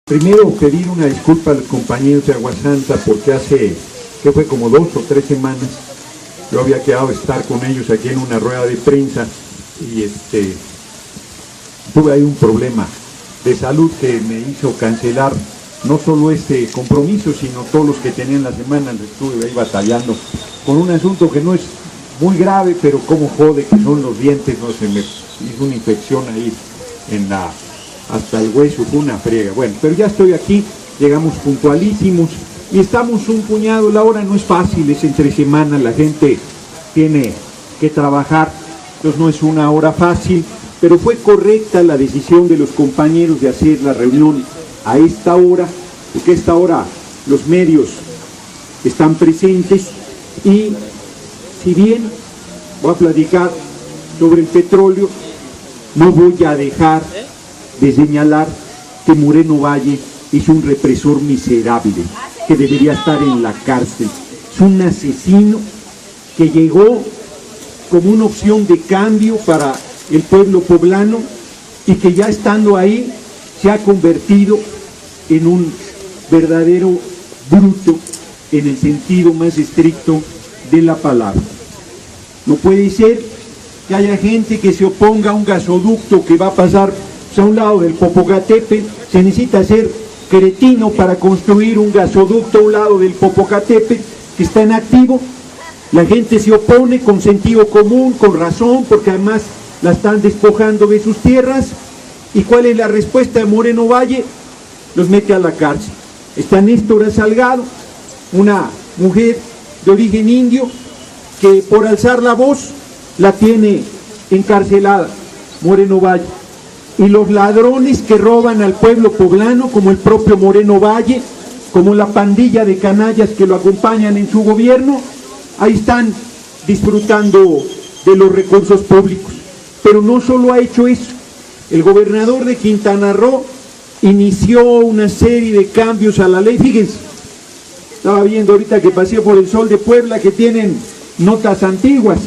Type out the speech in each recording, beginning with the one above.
Primero, pedir una disculpa a los compañeros de Agua Santa porque hace, que fue como 2 o 3 semanas, yo había quedado a estar con ellos aquí en una rueda de prensa y tuve ahí un problema de salud que me hizo cancelar no solo este compromiso, sino todos los que tenía en la semana. Estuve ahí batallando con un asunto que no es muy grave, pero como jode, que son los dientes, no se me hizo una infección ahí hasta el hueso, fue una friega. Bueno, pero ya estoy aquí, llegamos puntualísimos y estamos un puñado. La hora no es fácil, es entre semana, la gente tiene que trabajar, entonces no es una hora fácil, pero fue correcta la decisión de los compañeros de hacer la reunión a esta hora, porque a esta hora los medios están presentes y si bien voy a platicar sobre el petróleo, no voy a dejar de señalar que Moreno Valle es un represor miserable, que debería estar en la cárcel. Es un asesino que llegó como una opción de cambio para el pueblo poblano y que ya estando ahí se ha convertido en un verdadero bruto en el sentido más estricto de la palabra. No puede ser que haya gente que se oponga a un gasoducto que va a pasar a un lado del Popocatépetl. Se necesita ser cretino para construir un gasoducto a un lado del Popocatépetl que está en activo. La gente se opone con sentido común, con razón, porque además la están despojando de sus tierras. ¿Y cuál es la respuesta de Moreno Valle? Los mete a la cárcel. Está Néstora Salgado, una mujer de origen indio que por alzar la voz la tiene encarcelada Moreno Valle. Y los ladrones que roban al pueblo poblano, como el propio Moreno Valle, como la pandilla de canallas que lo acompañan en su gobierno, ahí están disfrutando de los recursos públicos. Pero no solo ha hecho eso, el gobernador de Quintana Roo inició una serie de cambios a la ley. Fíjense, estaba viendo ahorita que pasé por el Sol de Puebla que tienen notas antiguas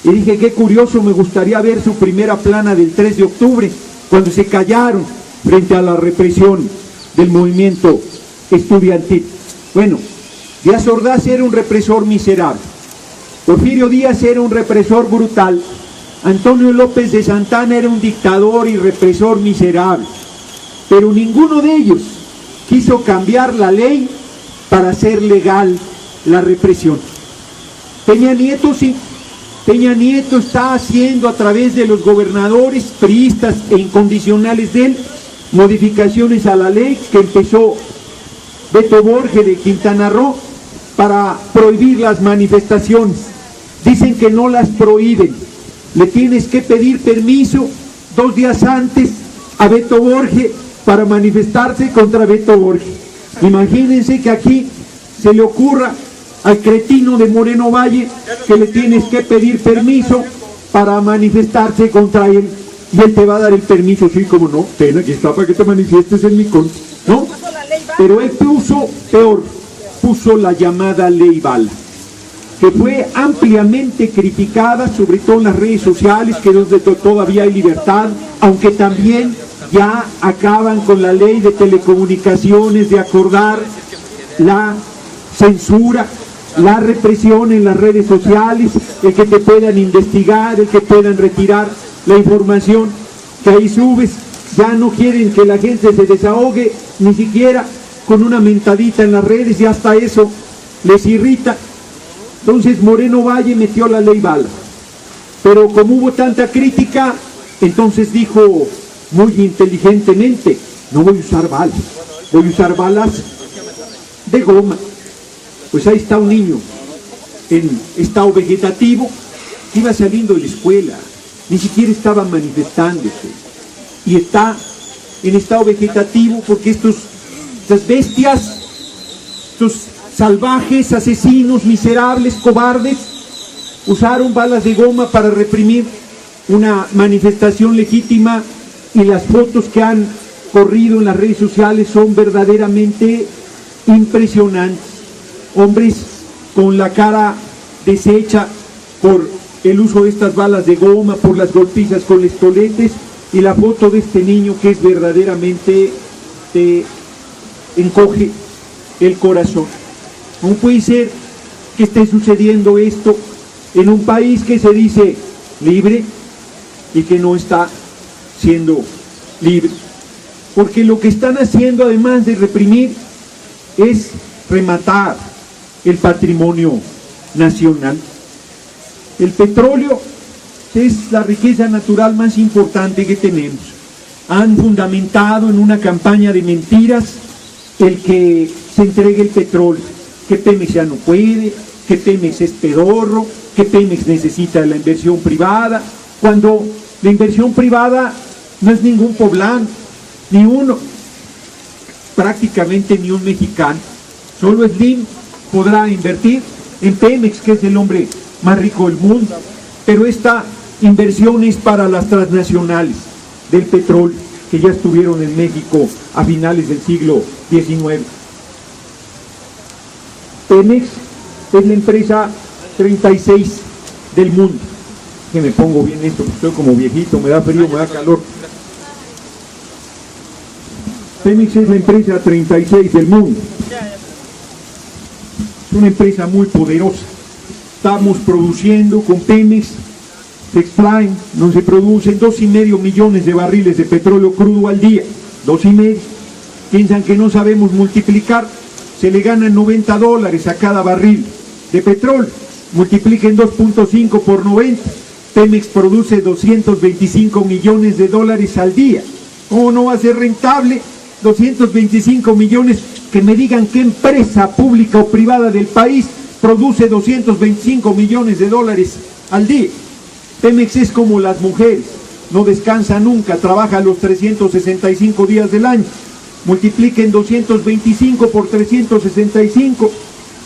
y dije, qué curioso, me gustaría ver su primera plana del 3 de octubre, cuando se callaron frente a la represión del movimiento estudiantil. Bueno, Díaz Ordaz era un represor miserable, Porfirio Díaz era un represor brutal, Antonio López de Santana era un dictador y represor miserable, pero ninguno de ellos quiso cambiar la ley para hacer legal la represión. Peña Nieto sí. Peña Nieto está haciendo a través de los gobernadores priistas e incondicionales de él modificaciones a la ley que empezó Beto Borges de Quintana Roo para prohibir las manifestaciones. Dicen que no las prohíben, le tienes que pedir permiso 2 días antes a Beto Borges para manifestarse contra Beto Borges. Imagínense que aquí se le ocurra al cretino de Moreno Valle que le tienes que pedir permiso para manifestarse contra él y él te va a dar el permiso. Sí, como no, ten, aquí está para que te manifiestes en mi contra, ¿no? Pero él puso, peor, puso la llamada ley bala, que fue ampliamente criticada, sobre todo en las redes sociales, que donde todavía hay libertad, aunque también ya acaban con la ley de telecomunicaciones de acordar la censura, la represión en las redes sociales, el que te puedan investigar, el que puedan retirar la información que ahí subes. Ya no quieren que la gente se desahogue ni siquiera con una mentadita en las redes, y hasta eso les irrita. Entonces Moreno Valle metió la ley bala, pero como hubo tanta crítica, entonces dijo muy inteligentemente, no voy a usar balas, voy a usar balas de goma. Pues ahí está un niño en estado vegetativo, iba saliendo de la escuela, ni siquiera estaba manifestándose, y está en estado vegetativo porque estas bestias, estos salvajes, asesinos, miserables, cobardes, usaron balas de goma para reprimir una manifestación legítima, y las fotos que han corrido en las redes sociales son verdaderamente impresionantes. Hombres con la cara deshecha por el uso de estas balas de goma, por las golpizas con les toletes, y la foto de este niño que es verdaderamente de encoge el corazón. ¿Cómo puede ser que esté sucediendo esto en un país que se dice libre y que no está siendo libre? Porque lo que están haciendo, además de reprimir, es rematar el patrimonio nacional. El petróleo es la riqueza natural más importante que tenemos. Han fundamentado en una campaña de mentiras el que se entregue el petróleo, que Pemex ya no puede, que Pemex es pedorro, que Pemex necesita la inversión privada, cuando la inversión privada no es ningún poblano, ni uno, prácticamente ni un mexicano. Solo Slim podrá invertir en Pemex, que es el hombre más rico del mundo, pero esta inversión es para las transnacionales del petróleo que ya estuvieron en México a finales del siglo XIX. Pemex es la empresa 36 del mundo. Que me pongo bien esto, porque estoy como viejito, me da frío, me da calor. Pemex es la empresa 36 del mundo. Es una empresa muy poderosa. Estamos produciendo con Pemex, se extraen, no se producen 2,5 millones de barriles de petróleo crudo al día. 2,5. Piensan que no sabemos multiplicar. Se le ganan $90 a cada barril de petróleo. Multipliquen 2.5 por 90. Pemex produce 225 millones de dólares al día. ¿Cómo no va a ser rentable? 225 millones, que me digan qué empresa pública o privada del país produce 225 millones de dólares al día. Pemex es como las mujeres, no descansa nunca, trabaja los 365 días del año. Multipliquen 225 por 365,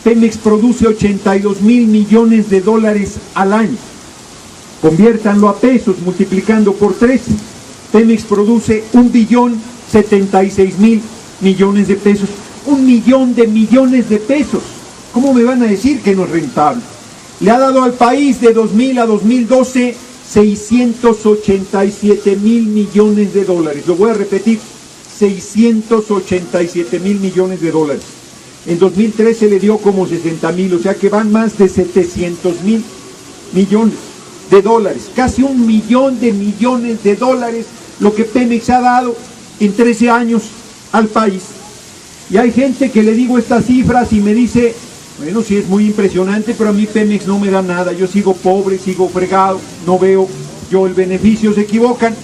Pemex produce 82,000 millones de dólares al año. Conviértanlo a pesos, multiplicando por 13. Pemex produce 1,076,000 millones de pesos. 1,000,000 de millones de pesos. ¿Cómo me van a decir que no es rentable? Le ha dado al país de 2000 a 2012 687,000 millones de dólares. Lo voy a repetir, 687,000 millones de dólares. En 2013 le dio como 60,000, o sea que van más de 700,000 millones de dólares. Casi 1,000,000 de millones de dólares lo que Pemex ha dado en 13 años al país. Y hay gente que le digo estas cifras y me dice, bueno, sí es muy impresionante, pero a mí Pemex no me da nada, yo sigo pobre, sigo fregado, no veo yo el beneficio. Se equivocan.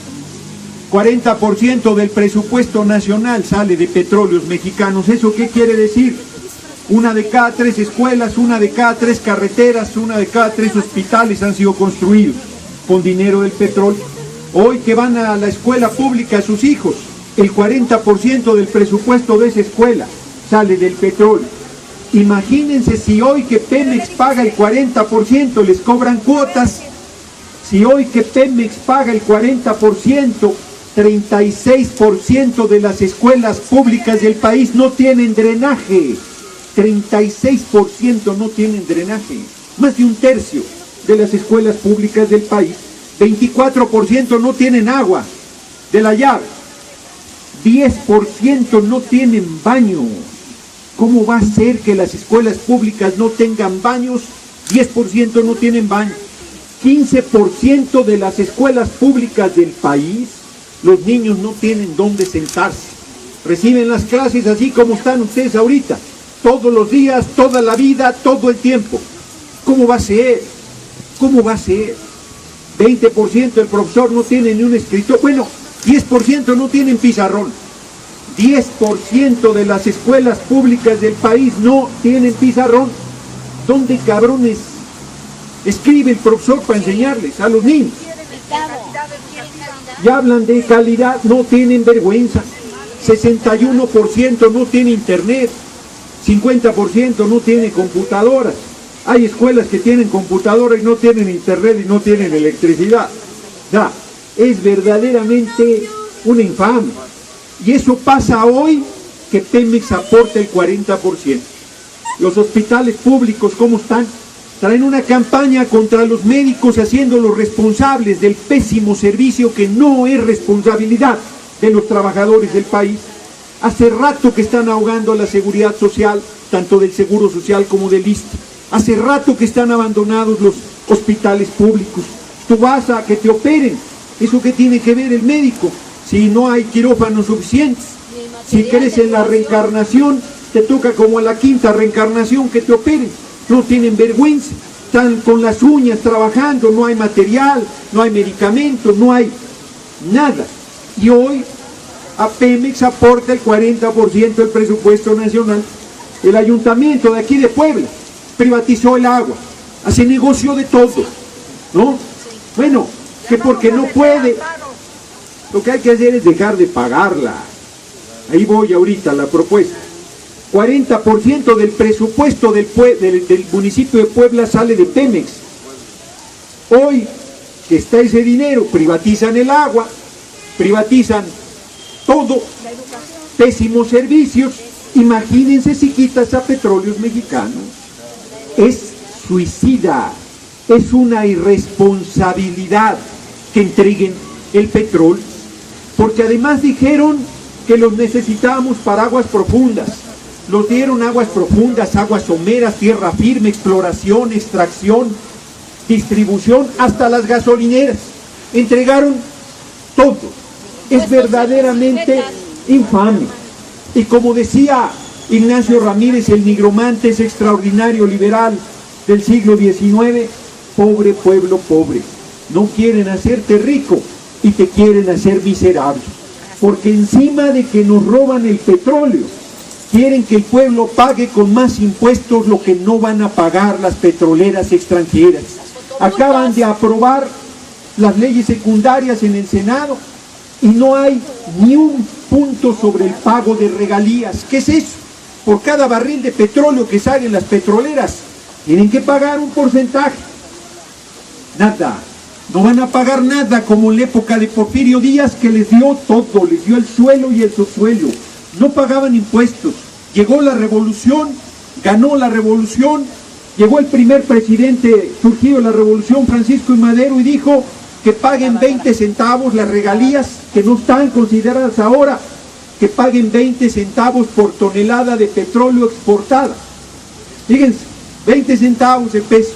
40% del presupuesto nacional sale de petróleos mexicanos. ¿Eso qué quiere decir? 1 de cada 3 escuelas, 1 de cada 3 carreteras, 1 de cada 3 hospitales han sido construidos con dinero del petróleo. Hoy que van a la escuela pública sus hijos, el 40% del presupuesto de esa escuela sale del petróleo. Imagínense si hoy que Pemex paga el 40%, les cobran cuotas. Si hoy que Pemex paga el 40%, 36% de las escuelas públicas del país no tienen drenaje. 36% no tienen drenaje. Más de un tercio de las escuelas públicas del país. 24% no tienen agua de la llave. 10% no tienen baño. ¿Cómo va a ser que las escuelas públicas no tengan baños? 10% no tienen baño. 15% de las escuelas públicas del país, los niños no tienen dónde sentarse. Reciben las clases así como están ustedes ahorita, todos los días, toda la vida, todo el tiempo. ¿Cómo va a ser? ¿Cómo va a ser? 20% del profesor no tiene ni un escritorio. Bueno, 10% no tienen pizarrón. 10% de las escuelas públicas del país no tienen pizarrón. ¿Dónde, cabrones, escribe el profesor para enseñarles a los niños? Ya hablan de calidad, no tienen vergüenza. 61% no tiene internet, 50% no tiene computadoras. Hay escuelas que tienen computadoras y no tienen internet y no tienen electricidad. Ya, es verdaderamente una infamia. Y eso pasa hoy que Pemex aporta el 40%. Los hospitales públicos, ¿cómo están? Traen una campaña contra los médicos haciéndolos responsables del pésimo servicio que no es responsabilidad de los trabajadores del país. Hace rato que están ahogando la seguridad social, tanto del Seguro Social como del ISSSTE. Hace rato que están abandonados los hospitales públicos. Tú vas a que te operen. ¿Eso qué tiene que ver el médico? Si no hay quirófanos suficientes. Si crees en la reencarnación, te toca como a la quinta reencarnación que te operen. No tienen vergüenza. Están con las uñas trabajando, no hay material, no hay medicamentos, no hay nada. Y hoy a Pemex aporta el 40% del presupuesto nacional. El ayuntamiento de aquí de Puebla privatizó el agua, hace negocio de todo, ¿no? Bueno, que porque no puede, lo que hay que hacer es dejar de pagarla. Ahí voy ahorita a la propuesta. 40% del presupuesto del municipio de Puebla sale de Pemex. Hoy que está ese dinero, privatizan el agua, privatizan todo, pésimos servicios. Imagínense si quitas a Petróleos Mexicanos. Es suicida, es una irresponsabilidad que entreguen el petróleo, porque además dijeron que los necesitábamos para aguas profundas. Los dieron aguas profundas, aguas someras, tierra firme, exploración, extracción, distribución, hasta las gasolineras. Entregaron todo. Es verdaderamente infame. Y como decía Ignacio Ramírez, el nigromante, ese extraordinario liberal del siglo XIX, pobre pueblo pobre. No quieren hacerte rico y te quieren hacer miserable. Porque encima de que nos roban el petróleo, quieren que el pueblo pague con más impuestos lo que no van a pagar las petroleras extranjeras. Acaban de aprobar las leyes secundarias en el Senado y no hay ni un punto sobre el pago de regalías. ¿Qué es eso? Por cada barril de petróleo que salen las petroleras, tienen que pagar un porcentaje. Nada. No van a pagar nada como en la época de Porfirio Díaz, que les dio todo, les dio el suelo y el subsuelo. No pagaban impuestos. Llegó la revolución, ganó la revolución, llegó el primer presidente surgido de la revolución, Francisco I. Madero, y dijo que paguen 20 centavos las regalías, que no están consideradas ahora, que paguen 20 centavos por tonelada de petróleo exportada. Fíjense, 20 centavos de peso.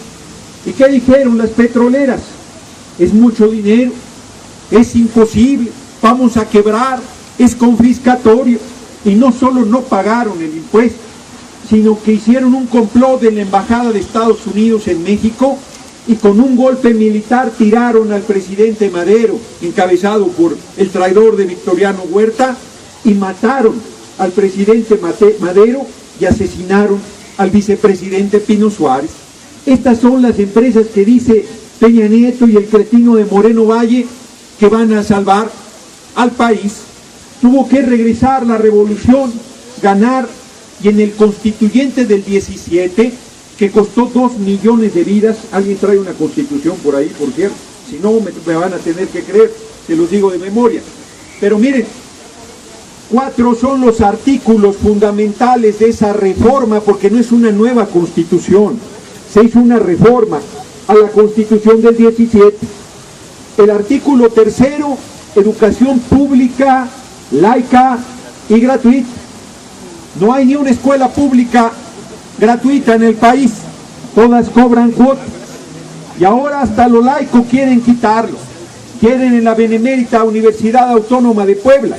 ¿Y qué dijeron las petroleras? Es mucho dinero, es imposible, vamos a quebrar, es confiscatorio. Y no solo no pagaron el impuesto, sino que hicieron un complot de la Embajada de Estados Unidos en México y con un golpe militar tiraron al presidente Madero, encabezado por el traidor de Victoriano Huerta, y mataron al presidente Madero y asesinaron al vicepresidente Pino Suárez. Estas son las empresas que dice Peña Nieto y el cretino de Moreno Valle que van a salvar al país. Tuvo que regresar la revolución, ganar, y en el constituyente del 17, que costó 2 millones de vidas, alguien trae una constitución por ahí, por cierto, si no me van a tener que creer, se los digo de memoria. Pero miren, 4 son los artículos fundamentales de esa reforma, porque no es una nueva constitución, se hizo una reforma a la constitución del 17. El artículo 3, educación pública, laica y gratuita. No hay ni una escuela pública gratuita en el país, todas cobran cuotas. Y ahora hasta lo laico quieren quitarlo. Quieren en la Benemérita Universidad Autónoma de Puebla,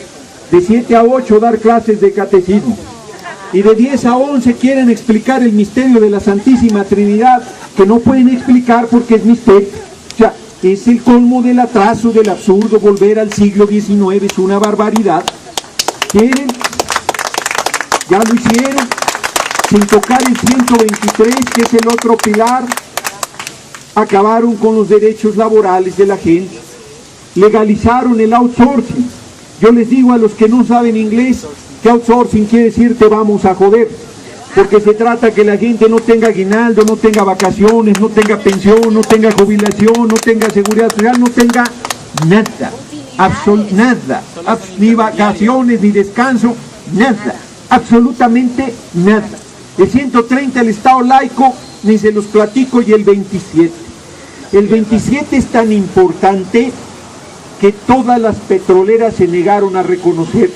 de 7 a 8 dar clases de catecismo. Y de 10 a 11 quieren explicar el misterio de la Santísima Trinidad, que no pueden explicar porque es misterio. O sea, es el colmo del atraso, del absurdo, volver al siglo XIX, es una barbaridad. Quieren, ya lo hicieron, sin tocar el 123, que es el otro pilar. Acabaron con los derechos laborales de la gente, legalizaron el outsourcing. Yo les digo a los que no saben inglés que outsourcing quiere decir te vamos a joder, porque se trata que la gente no tenga aguinaldo, no tenga vacaciones, no tenga pensión, no tenga jubilación, no tenga seguridad social, no tenga nada, nada, ni vacaciones, ni descanso, nada, absolutamente nada. El 130 el Estado laico, ni se los platico, y el 27. El 27 es tan importante que todas las petroleras se negaron a reconocer.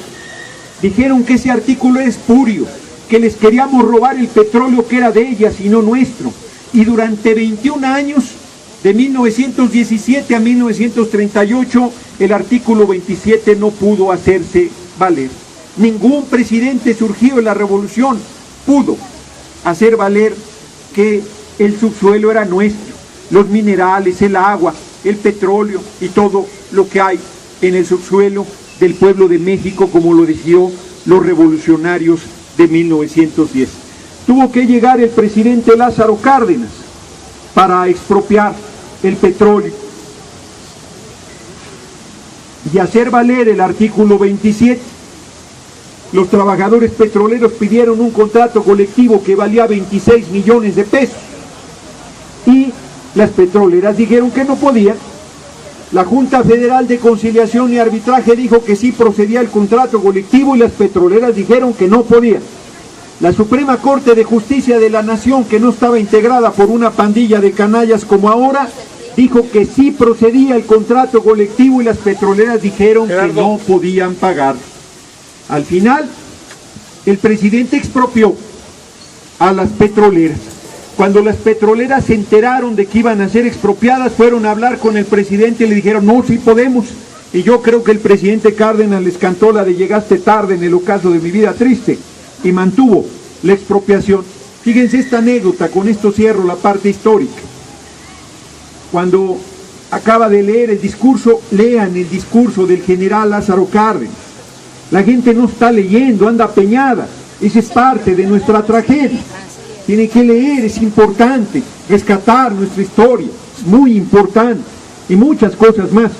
Dijeron que ese artículo es espurio, que les queríamos robar el petróleo que era de ellas y no nuestro. Y durante 21 años, de 1917 a 1938, el artículo 27 no pudo hacerse valer. Ningún presidente surgido de la revolución pudo hacer valer que el subsuelo era nuestro, los minerales, el agua, el petróleo y todo lo que hay en el subsuelo del pueblo de México, como lo decidió los revolucionarios de 1910. Tuvo que llegar el presidente Lázaro Cárdenas para expropiar el petróleo y hacer valer el artículo 27. Los trabajadores petroleros pidieron un contrato colectivo que valía 26 millones de pesos y las petroleras dijeron que no podían. La Junta Federal de Conciliación y Arbitraje dijo que sí procedía el contrato colectivo y las petroleras dijeron que no podían. La Suprema Corte de Justicia de la Nación, que no estaba integrada por una pandilla de canallas como ahora, dijo que sí procedía el contrato colectivo y las petroleras dijeron que no podían pagar. Al final, el presidente expropió a las petroleras. Cuando las petroleras se enteraron de que iban a ser expropiadas, fueron a hablar con el presidente y le dijeron, no, sí podemos. Y yo creo que el presidente Cárdenas les cantó la de llegaste tarde en el ocaso de mi vida triste, y mantuvo la expropiación. Fíjense esta anécdota, con esto cierro la parte histórica. Cuando acaba de leer el discurso, lean el discurso del general Lázaro Cárdenas. La gente no está leyendo, anda peñada. Esa es parte de nuestra tragedia. Tiene que leer, es importante, rescatar nuestra historia, es muy importante, y muchas cosas más.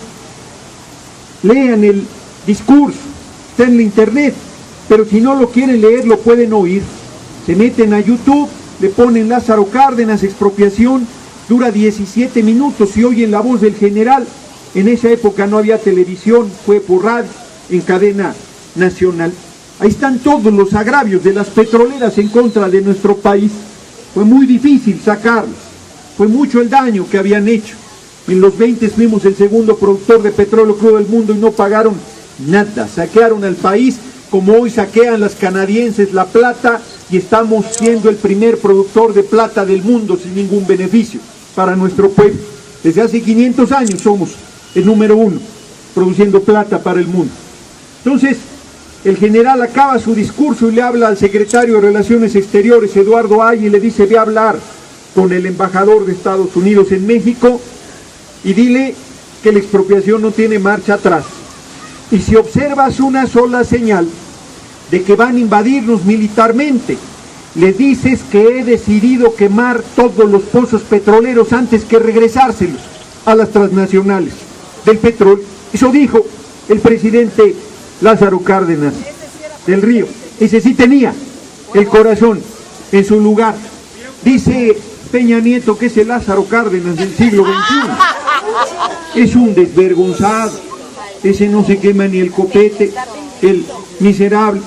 Lean el discurso, está en la internet, pero si no lo quieren leer, lo pueden oír. Se meten a YouTube, le ponen Lázaro Cárdenas, expropiación, dura 17 minutos y oyen la voz del general. En esa época no había televisión, fue por radio, en cadena nacional. Ahí están todos los agravios de las petroleras en contra de nuestro país. Fue muy difícil sacarlos, fue mucho el daño que habían hecho. En los 20 fuimos el segundo productor de petróleo crudo del mundo y no pagaron nada, saquearon al país como hoy saquean las canadienses la plata, y estamos siendo el primer productor de plata del mundo sin ningún beneficio para nuestro pueblo. Desde hace 500 años somos el número 1 produciendo plata para el mundo. Entonces, el general acaba su discurso y le habla al secretario de Relaciones Exteriores, Eduardo Ay, y le dice, ve a hablar con el embajador de Estados Unidos en México y dile que la expropiación no tiene marcha atrás. Y si observas una sola señal de que van a invadirnos militarmente, le dices que he decidido quemar todos los pozos petroleros antes que regresárselos a las transnacionales del petróleo. Eso dijo el presidente Lázaro Cárdenas del Río. Ese sí tenía el corazón en su lugar. Dice Peña Nieto que es el Lázaro Cárdenas del siglo XXI. Es un desvergonzado. Ese no se quema ni el copete, el miserable.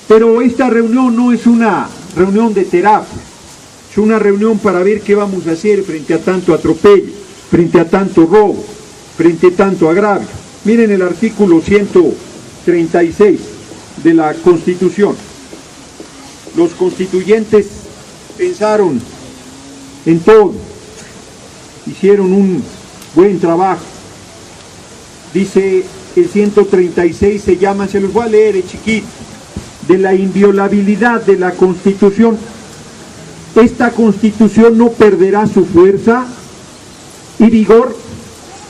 Pero esta reunión no es una reunión de terapia, es una reunión para ver qué vamos a hacer frente a tanto atropello, frente a tanto robo, frente a tanto agravio. Miren el artículo 136 de la Constitución. Los constituyentes pensaron en todo, hicieron un buen trabajo. Dice el 136, se llama, se los voy a leer, chiquito, de la inviolabilidad de la Constitución. Esta Constitución no perderá su fuerza y vigor,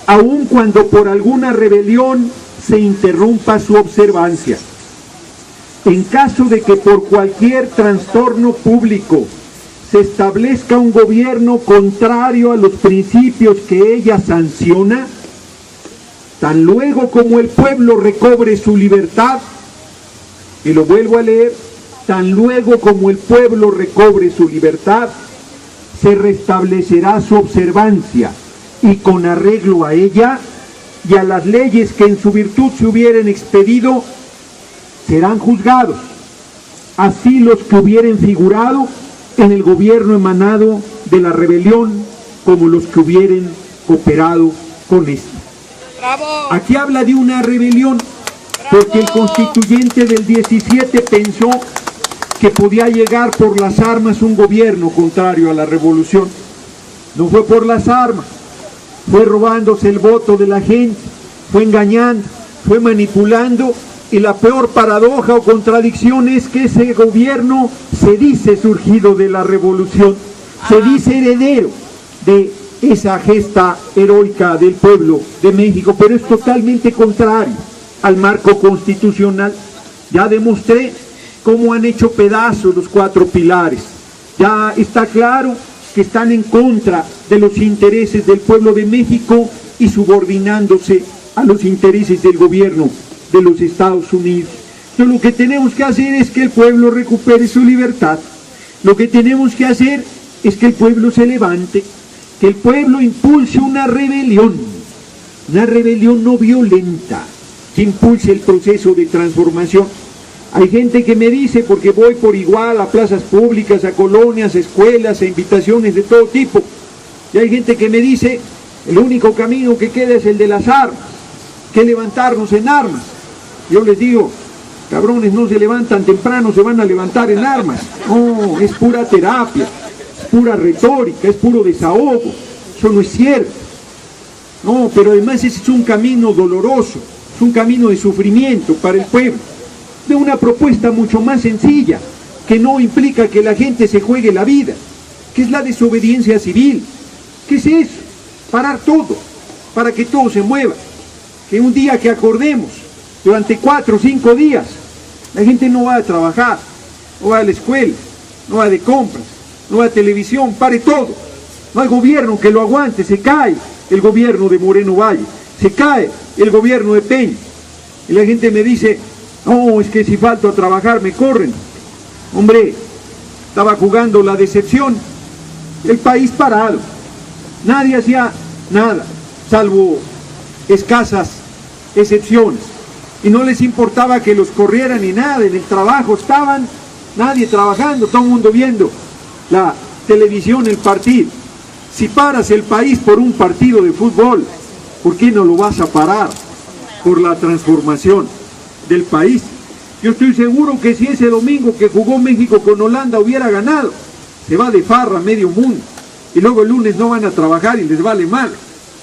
aun cuando por alguna rebelión se interrumpa su observancia. En caso de que por cualquier trastorno público se establezca un gobierno contrario a los principios que ella sanciona, tan luego como el pueblo recobre su libertad, y lo vuelvo a leer, tan luego como el pueblo recobre su libertad, se restablecerá su observancia, y con arreglo a ella y a las leyes que en su virtud se hubieren expedido, serán juzgados, así los que hubieren figurado en el gobierno emanado de la rebelión, como los que hubieren cooperado con esta. ¡Bravo! Aquí habla de una rebelión. porque el constituyente del 17 pensó que podía llegar por las armas un gobierno contrario a la revolución. No fue por las armas, fue robándose el voto de la gente, fue engañando, fue manipulando, y la peor paradoja o contradicción es que ese gobierno se dice surgido de la revolución, se dice heredero de esa gesta heroica del pueblo de México, pero es totalmente contrario al marco constitucional. Ya demostré cómo han hecho pedazos los 4 pilares. Ya está claro que están en contra de los intereses del pueblo de México y subordinándose a los intereses del gobierno de los Estados Unidos. Entonces lo que tenemos que hacer es que el pueblo recupere su libertad. Lo que tenemos que hacer es que el pueblo se levante, que el pueblo impulse una rebelión no violenta, que impulse el proceso de transformación. Hay gente que me dice, porque voy por igual a plazas públicas, a colonias, a escuelas, a invitaciones de todo tipo, y hay gente que me dice, el único camino que queda es el de las armas, que levantarnos en armas. Yo les digo, cabrones, no se levantan temprano, se van a levantar en armas. No, es pura terapia, es pura retórica, es puro desahogo. Eso no es cierto. No, pero además ese es un camino doloroso, es un camino de sufrimiento para el pueblo, de una propuesta mucho más sencilla, que no implica que la gente se juegue la vida, que es la desobediencia civil. ¿Qué es eso? Parar todo, para que todo se mueva. Que un día que acordemos, durante 4 o 5 días, la gente no va a trabajar, no va a la escuela, no va de compras, no va a televisión, pare todo. No hay gobierno que lo aguante, se cae el gobierno de Moreno Valle, se cae el gobierno de Peña. Y la gente me dice, no, es que si falto a trabajar me corren. Hombre, estaba jugando la decepción, el país parado, nadie hacía nada, salvo escasas excepciones, y no les importaba que los corrieran ni nada. En el trabajo estaban, nadie trabajando, todo el mundo viendo la televisión, el partido. Si paras el país por un partido de fútbol, ¿por qué no lo vas a parar por la transformación del país? Yo estoy seguro que si ese domingo que jugó México con Holanda hubiera ganado, se va de farra medio mundo, y luego el lunes no van a trabajar y les vale mal,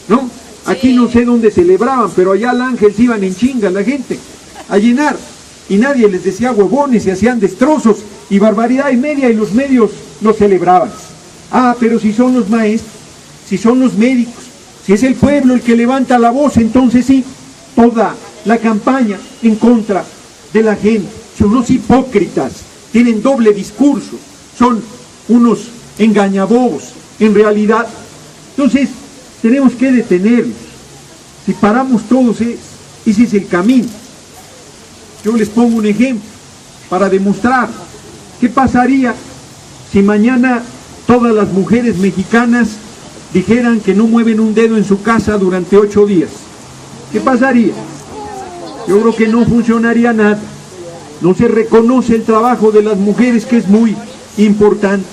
¿no? Aquí no sé dónde celebraban, pero allá al Ángel se iban en chinga la gente a llenar, y nadie les decía huevones, se hacían destrozos y barbaridad y media, y los medios lo celebraban. Ah, pero si son los maestros, si son los médicos, si es el pueblo el que levanta la voz, entonces sí, toda la campaña en contra de la gente. Son unos hipócritas, tienen doble discurso, son unos engañabobos en realidad. Entonces tenemos que detenerlos. Si paramos todos, ese es el camino. Yo les pongo un ejemplo para demostrar qué pasaría si mañana todas las mujeres mexicanas dijeran que no mueven un dedo en su casa durante 8 días. ¿Qué pasaría? Yo creo que no funcionaría nada. No se reconoce el trabajo de las mujeres, que es muy importante.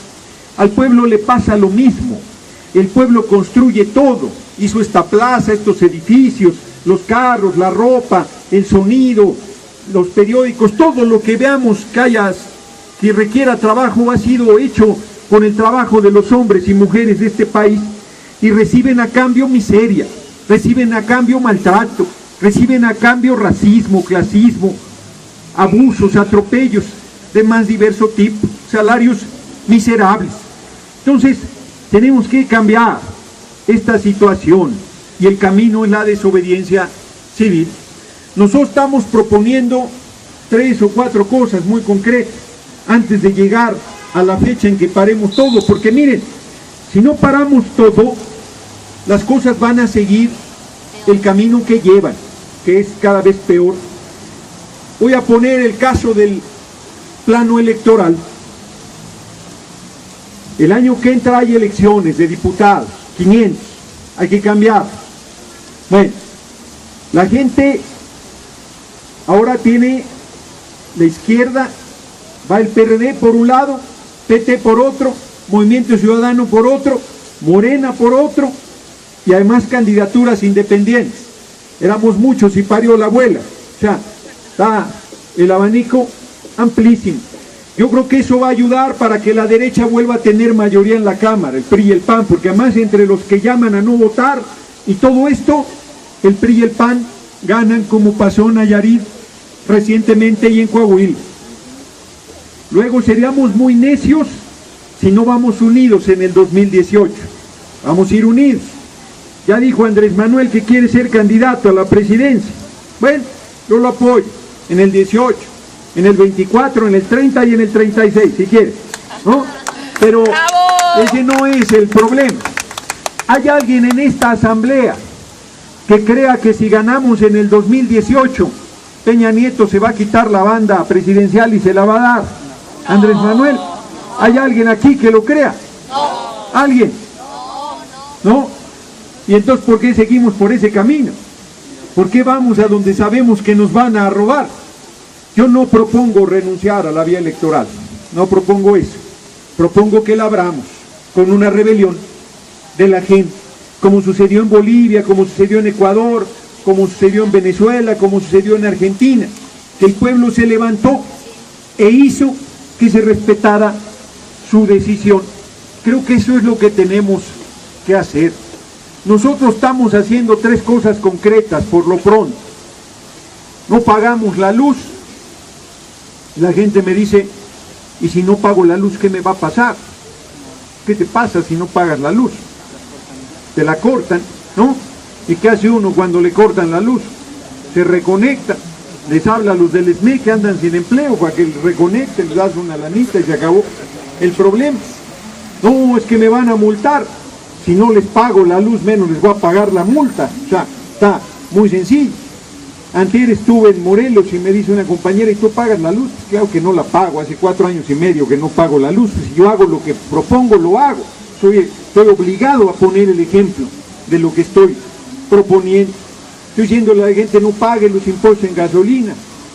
Al pueblo le pasa lo mismo. El pueblo construye todo, hizo esta plaza, estos edificios, los carros, la ropa, el sonido, los periódicos, todo lo que veamos que requiera trabajo ha sido hecho con el trabajo de los hombres y mujeres de este país, y reciben a cambio miseria, reciben a cambio maltrato, reciben a cambio racismo, clasismo, abusos, atropellos de más diverso tipo, salarios miserables. Entonces, tenemos que cambiar esta situación, y el camino es la desobediencia civil. Nosotros estamos proponiendo 3 o 4 cosas muy concretas antes de llegar a la fecha en que paremos todo, porque miren, si no paramos todo, las cosas van a seguir el camino que llevan, que es cada vez peor. Voy a poner el caso del plano electoral. El año que entra hay elecciones de diputados, 500, hay que cambiar. Bueno, la gente ahora tiene la izquierda, va el PRD por un lado, PT por otro, Movimiento Ciudadano por otro, Morena por otro, y además candidaturas independientes. Éramos muchos y parió la abuela. O sea, Está el abanico amplísimo. Yo creo que eso va a ayudar para que la derecha vuelva a tener mayoría en la Cámara, el PRI y el PAN, porque además entre los que llaman a no votar y todo esto, el PRI y el PAN ganan, como pasó en Nayarit recientemente y en Coahuila. Luego seríamos muy necios si no vamos unidos en el 2018. Vamos a ir unidos. Ya dijo Andrés Manuel que quiere ser candidato a la presidencia. Bueno, yo lo apoyo en el 18, en el 24, en el 30 y en el 36, si quiere, ¿no? Pero ese no es el problema. ¿Hay alguien en esta asamblea que crea que si ganamos en el 2018, Peña Nieto se va a quitar la banda presidencial y se la va a dar Andrés Manuel? ¿Hay alguien aquí que lo crea? ¿Alguien? ¿No? Y entonces, ¿por qué seguimos por ese camino? ¿Por qué vamos a donde sabemos que nos van a robar? Yo no propongo renunciar a la vía electoral, no propongo eso. Propongo que la abramos con una rebelión de la gente, como sucedió en Bolivia, como sucedió en Ecuador, como sucedió en Venezuela, como sucedió en Argentina, que el pueblo se levantó e hizo que se respetara su decisión. Creo que eso es lo que tenemos que hacer. Nosotros estamos haciendo 3 cosas concretas por lo pronto. No pagamos la luz. La gente me dice, ¿y si no pago la luz, qué me va a pasar? ¿Qué te pasa si no pagas la luz? Te la cortan, ¿no? ¿Y qué hace uno cuando le cortan la luz? Se reconecta, les habla a los del SME que andan sin empleo para que reconecten, les das una lanita y se acabó el problema. No, es que me van a multar. Si no les pago la luz, menos les voy a pagar la multa. O sea, está muy sencillo. Antier estuve en Morelos y me dice una compañera, ¿y tú pagas la luz? Pues claro que no la pago, hace 4 años y medio que no pago la luz. Pues si yo hago lo que propongo, lo hago. Estoy obligado a poner el ejemplo de lo que estoy proponiendo. Estoy diciéndole a la gente, no pague los impuestos en gasolina.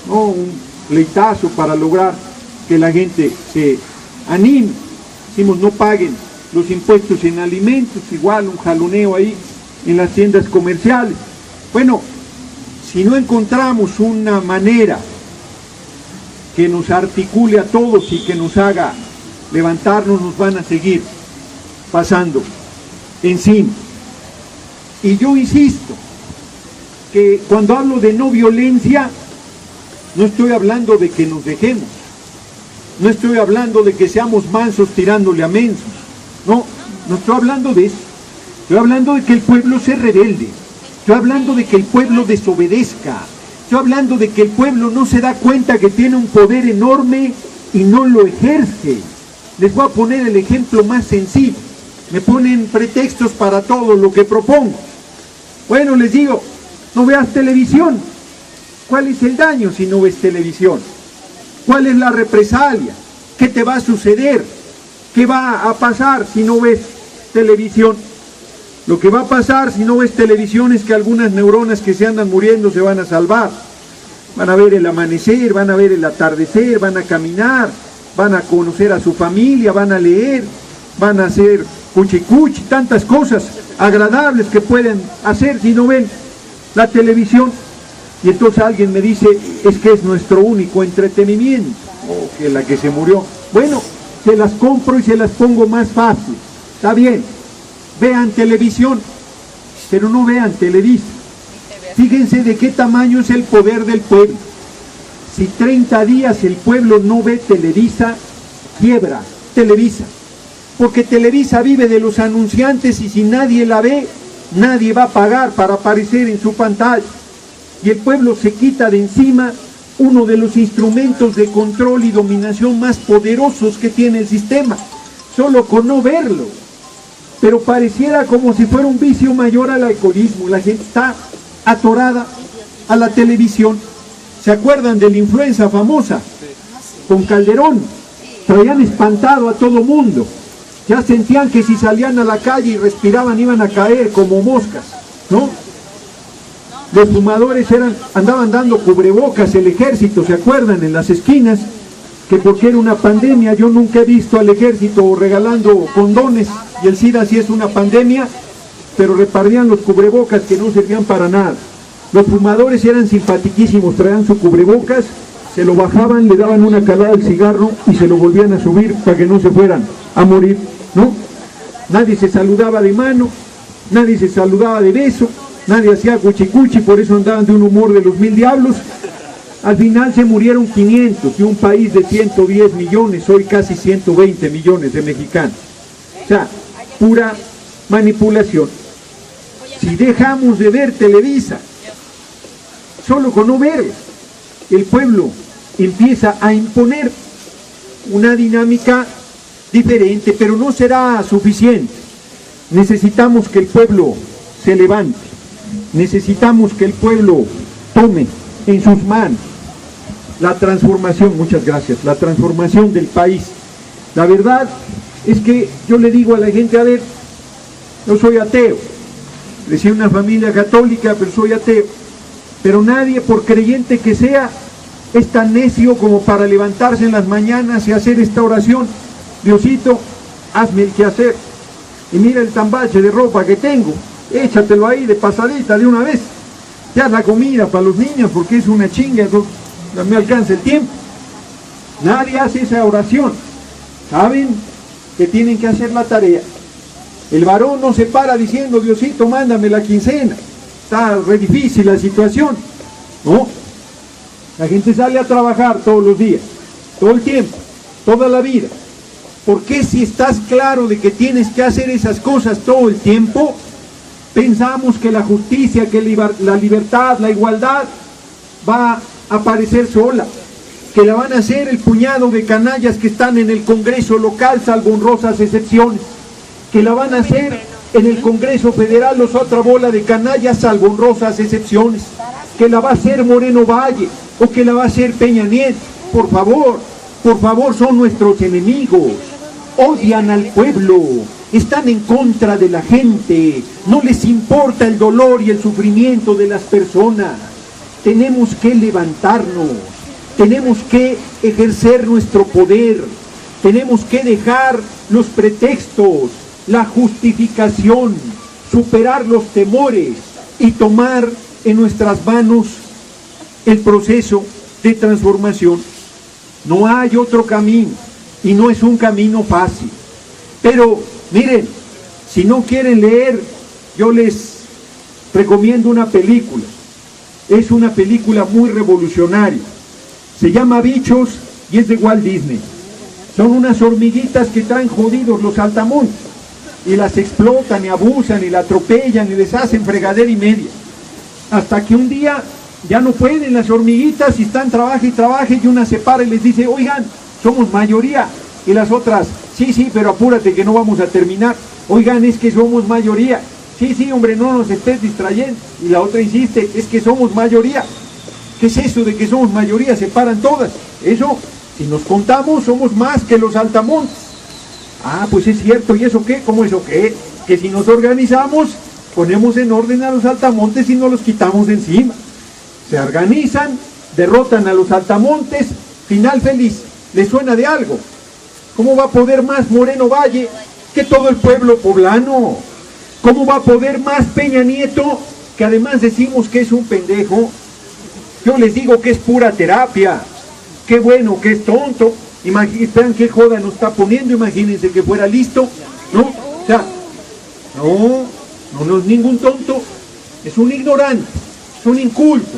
No, un pleitazo para lograr que la gente se anime. Decimos, no paguen los impuestos en alimentos, igual un jaloneo ahí en las tiendas comerciales. Bueno, si no encontramos una manera que nos articule a todos y que nos haga levantarnos, nos van a seguir pasando encima. Y yo insisto que cuando hablo de no violencia, no estoy hablando de que nos dejemos, no estoy hablando de que seamos mansos tirándole a mensos, no estoy hablando de eso. Estoy hablando de que el pueblo se rebelde, estoy hablando de que el pueblo desobedezca, estoy hablando de que el pueblo no se da cuenta que tiene un poder enorme y no lo ejerce. Les voy a poner el ejemplo más sencillo. Me ponen pretextos para todo lo que propongo. Bueno, les digo, no veas televisión. ¿Cuál es el daño si no ves televisión? ¿Cuál es la represalia? ¿Qué te va a suceder? ¿Qué va a pasar si no ves televisión? Lo que va a pasar si no ves televisión es que algunas neuronas que se andan muriendo se van a salvar. Van a ver el amanecer, van a ver el atardecer, van a caminar, van a conocer a su familia, van a leer, van a hacer cuchicuchi, tantas cosas agradables que pueden hacer si no ven la televisión. Y entonces alguien me dice, es que es nuestro único entretenimiento, o que la que se murió. Bueno, se las compro y se las pongo más fácil. Está bien, vean televisión, pero no vean Televisa. Fíjense de qué tamaño es el poder del pueblo. Si 30 días el pueblo no ve Televisa, quiebra Televisa. Porque Televisa vive de los anunciantes y si nadie la ve, nadie va a pagar para aparecer en su pantalla. Y el pueblo se quita de encima uno de los instrumentos de control y dominación más poderosos que tiene el sistema, solo con no verlo. Pero pareciera como si fuera un vicio mayor al alcoholismo. La gente está atorada a la televisión. ¿Se acuerdan de la influenza famosa? Con Calderón. Traían espantado a todo mundo. Ya sentían que si salían a la calle y respiraban iban a caer como moscas, ¿no? Los fumadores andaban dando cubrebocas, el ejército, ¿se acuerdan? En las esquinas, que porque era una pandemia. Yo nunca he visto al ejército regalando condones, y el SIDA sí es una pandemia, pero repartían los cubrebocas que no servían para nada. Los fumadores eran simpatiquísimos, traían su cubrebocas, se lo bajaban, le daban una calada al cigarro y se lo volvían a subir para que no se fueran a morir, ¿no? Nadie se saludaba de mano, nadie se saludaba de beso, nadie hacía cuchicuchi, por eso andaban de un humor de los 1000 diablos. Al final se murieron 500 de un país de 110 millones, hoy casi 120 millones de mexicanos. O sea, pura manipulación. Si dejamos de ver Televisa, solo con no verla, el pueblo empieza a imponer una dinámica diferente, pero no será suficiente. Necesitamos que el pueblo se levante, necesitamos que el pueblo tome en sus manos la transformación, muchas gracias, la transformación del país. La verdad es que yo le digo a la gente, a ver, yo soy ateo, crecí en una familia católica, pero soy ateo, pero nadie, por creyente que sea, es tan necio como para levantarse en las mañanas y hacer esta oración: Diosito, hazme el quehacer, y mira el tambache de ropa que tengo, échatelo ahí de pasadita de una vez, ya la comida para los niños porque es una chinga, no me alcanza el tiempo. Nadie hace esa oración. Saben que tienen que hacer la tarea. El varón no se para diciendo: Diosito, mándame la quincena, está re difícil la situación. No, la gente sale a trabajar todos los días, todo el tiempo, toda la vida. ¿Por qué, si estás claro de que tienes que hacer esas cosas todo el tiempo, pensamos que la justicia, que la libertad, la igualdad va a aparecer sola? Que la van a hacer el puñado de canallas que están en el Congreso local, salvo honrosas excepciones. Que la van a hacer en el Congreso Federal los otra bola de canallas, salvo honrosas excepciones. Que la va a hacer Moreno Valle, o que la va a hacer Peña Nieto. Por favor, son nuestros enemigos. Odian al pueblo, están en contra de la gente, no les importa el dolor y el sufrimiento de las personas. Tenemos que levantarnos, tenemos que ejercer nuestro poder, tenemos que dejar los pretextos, la justificación, superar los temores y tomar en nuestras manos el proceso de transformación. No hay otro camino. Y no es un camino fácil. Pero, miren, si no quieren leer, yo les recomiendo una película. Es una película muy revolucionaria. Se llama Bichos y es de Walt Disney. Son unas hormiguitas que traen jodidos los saltamontes. Y las explotan y abusan y la atropellan y les hacen fregadera y media. Hasta que un día ya no pueden las hormiguitas y están trabaje y trabaje, y una se para y les dice: oigan, somos mayoría. Y las otras: sí, pero apúrate que no vamos a terminar. Oigan, es que somos mayoría. Sí, hombre, no nos estés distrayendo. Y la otra insiste: es que somos mayoría. ¿Qué es eso de que somos mayoría? Se paran todas. Eso, si nos contamos, somos más que los saltamontes. Ah, pues es cierto. ¿Y eso qué? ¿Cómo eso qué? Que si nos organizamos, ponemos en orden a los saltamontes y nos los quitamos de encima. Se organizan, derrotan a los saltamontes, final feliz. ¿Les suena de algo? ¿Cómo va a poder más Moreno Valle que todo el pueblo poblano? ¿Cómo va a poder más Peña Nieto, que además decimos que es un pendejo? Yo les digo que es pura terapia. Qué bueno que es tonto. Vean qué joda nos está poniendo. Imagínense que fuera listo, ¿no? O sea, no es ningún tonto. Es un ignorante, es un inculto,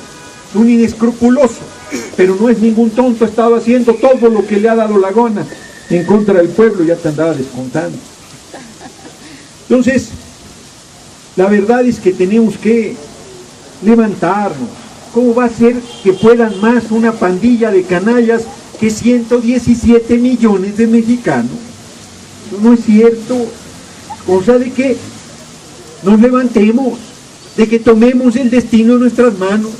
es un inescrupuloso. Pero no es ningún tonto. Ha estado haciendo todo lo que le ha dado la gana en contra del pueblo, ya te andaba descontando. Entonces, la verdad es que tenemos que levantarnos. ¿Cómo va a ser que puedan más una pandilla de canallas que 117 millones de mexicanos? Eso no es cierto. Cosa de que nos levantemos, de que tomemos el destino en nuestras manos.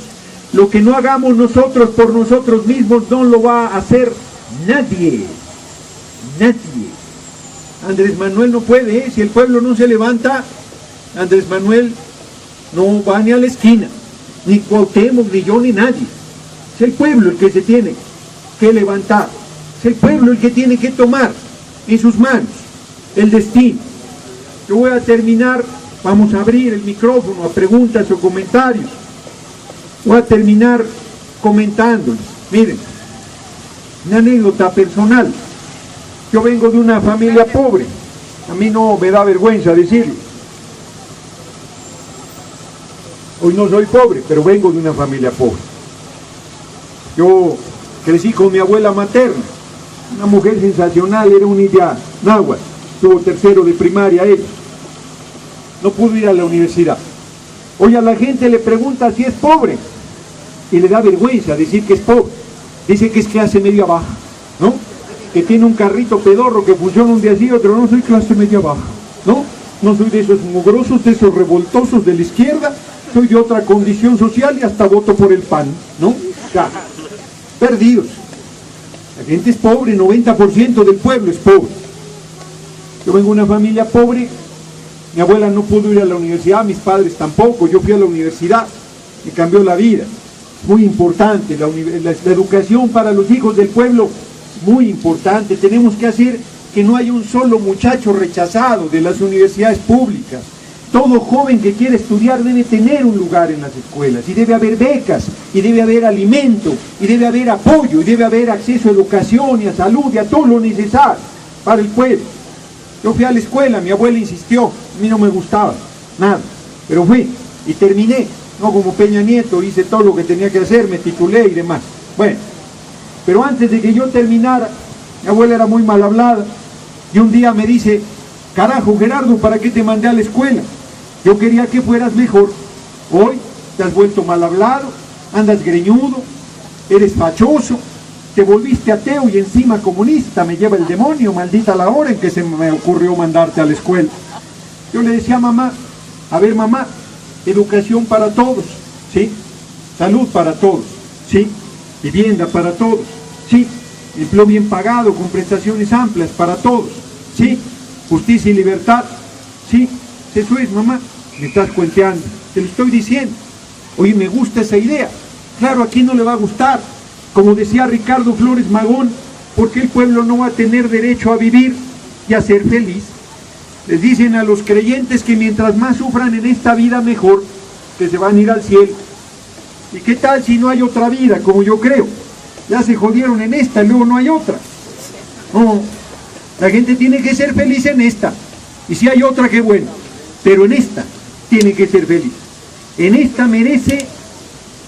Lo que no hagamos nosotros por nosotros mismos no lo va a hacer nadie. Andrés Manuel no puede, ¿eh? Si el pueblo no se levanta, Andrés Manuel no va ni a la esquina, ni Cuauhtémoc, ni yo, ni nadie. Es el pueblo el que se tiene que levantar, es el pueblo el que tiene que tomar en sus manos el destino. Yo voy a terminar, vamos a abrir el micrófono a preguntas o comentarios. Voy a terminar comentándoles. Miren, una anécdota personal. Yo vengo de una familia pobre. A mí no me da vergüenza decirlo. Hoy no soy pobre, pero vengo de una familia pobre. Yo crecí con mi abuela materna, una mujer sensacional, era un india náhuatl, estuvo tercero de primaria ella. No pudo ir a la universidad. Hoy a la gente le pregunta si es pobre y le da vergüenza decir que es pobre. Dice que es clase media baja, ¿no? Que tiene un carrito pedorro que funciona un día así, otro no, soy clase media baja, ¿no? No soy de esos mugrosos, de esos revoltosos de la izquierda, soy de otra condición social y hasta voto por el PAN, ¿no? Ya, perdidos. La gente es pobre, 90% del pueblo es pobre. Yo vengo de una familia pobre, mi abuela no pudo ir a la universidad, mis padres tampoco, yo fui a la universidad, me cambió la vida. Muy importante, la educación para los hijos del pueblo, muy importante. Tenemos que hacer que no haya un solo muchacho rechazado de las universidades públicas. Todo joven que quiere estudiar debe tener un lugar en las escuelas, y debe haber becas, y debe haber alimento, y debe haber apoyo, y debe haber acceso a educación y a salud y a todo lo necesario para el pueblo. Yo fui a la escuela, mi abuela insistió, a mí no me gustaba, nada, pero fui y terminé, no como Peña Nieto, hice todo lo que tenía que hacer, me titulé y demás. Bueno, pero antes de que yo terminara, mi abuela era muy mal hablada, y un día me dice, carajo Gerardo, ¿para qué te mandé a la escuela? Yo quería que fueras mejor. Hoy te has vuelto mal hablado, andas greñudo, eres fachoso, te volviste ateo y encima comunista, me lleva el demonio, maldita la hora en que se me ocurrió mandarte a la escuela. Yo le decía a mamá, a ver mamá, educación para todos, ¿sí? Salud para todos, ¿sí? Vivienda para todos, ¿sí? Empleo bien pagado con prestaciones amplias para todos, ¿sí? Justicia y libertad, ¿sí? Eso es, mamá, me estás cuenteando, te lo estoy diciendo. Oye, me gusta esa idea. Claro, ¿a quién no le va a gustar? Como decía Ricardo Flores Magón, ¿por qué el pueblo no va a tener derecho a vivir y a ser feliz? Les dicen a los creyentes que mientras más sufran en esta vida mejor, que se van a ir al cielo. ¿Y qué tal si no hay otra vida, como yo creo? Ya se jodieron en esta y luego no hay otra. No, la gente tiene que ser feliz en esta. Y si hay otra, qué bueno. Pero en esta tiene que ser feliz. En esta merece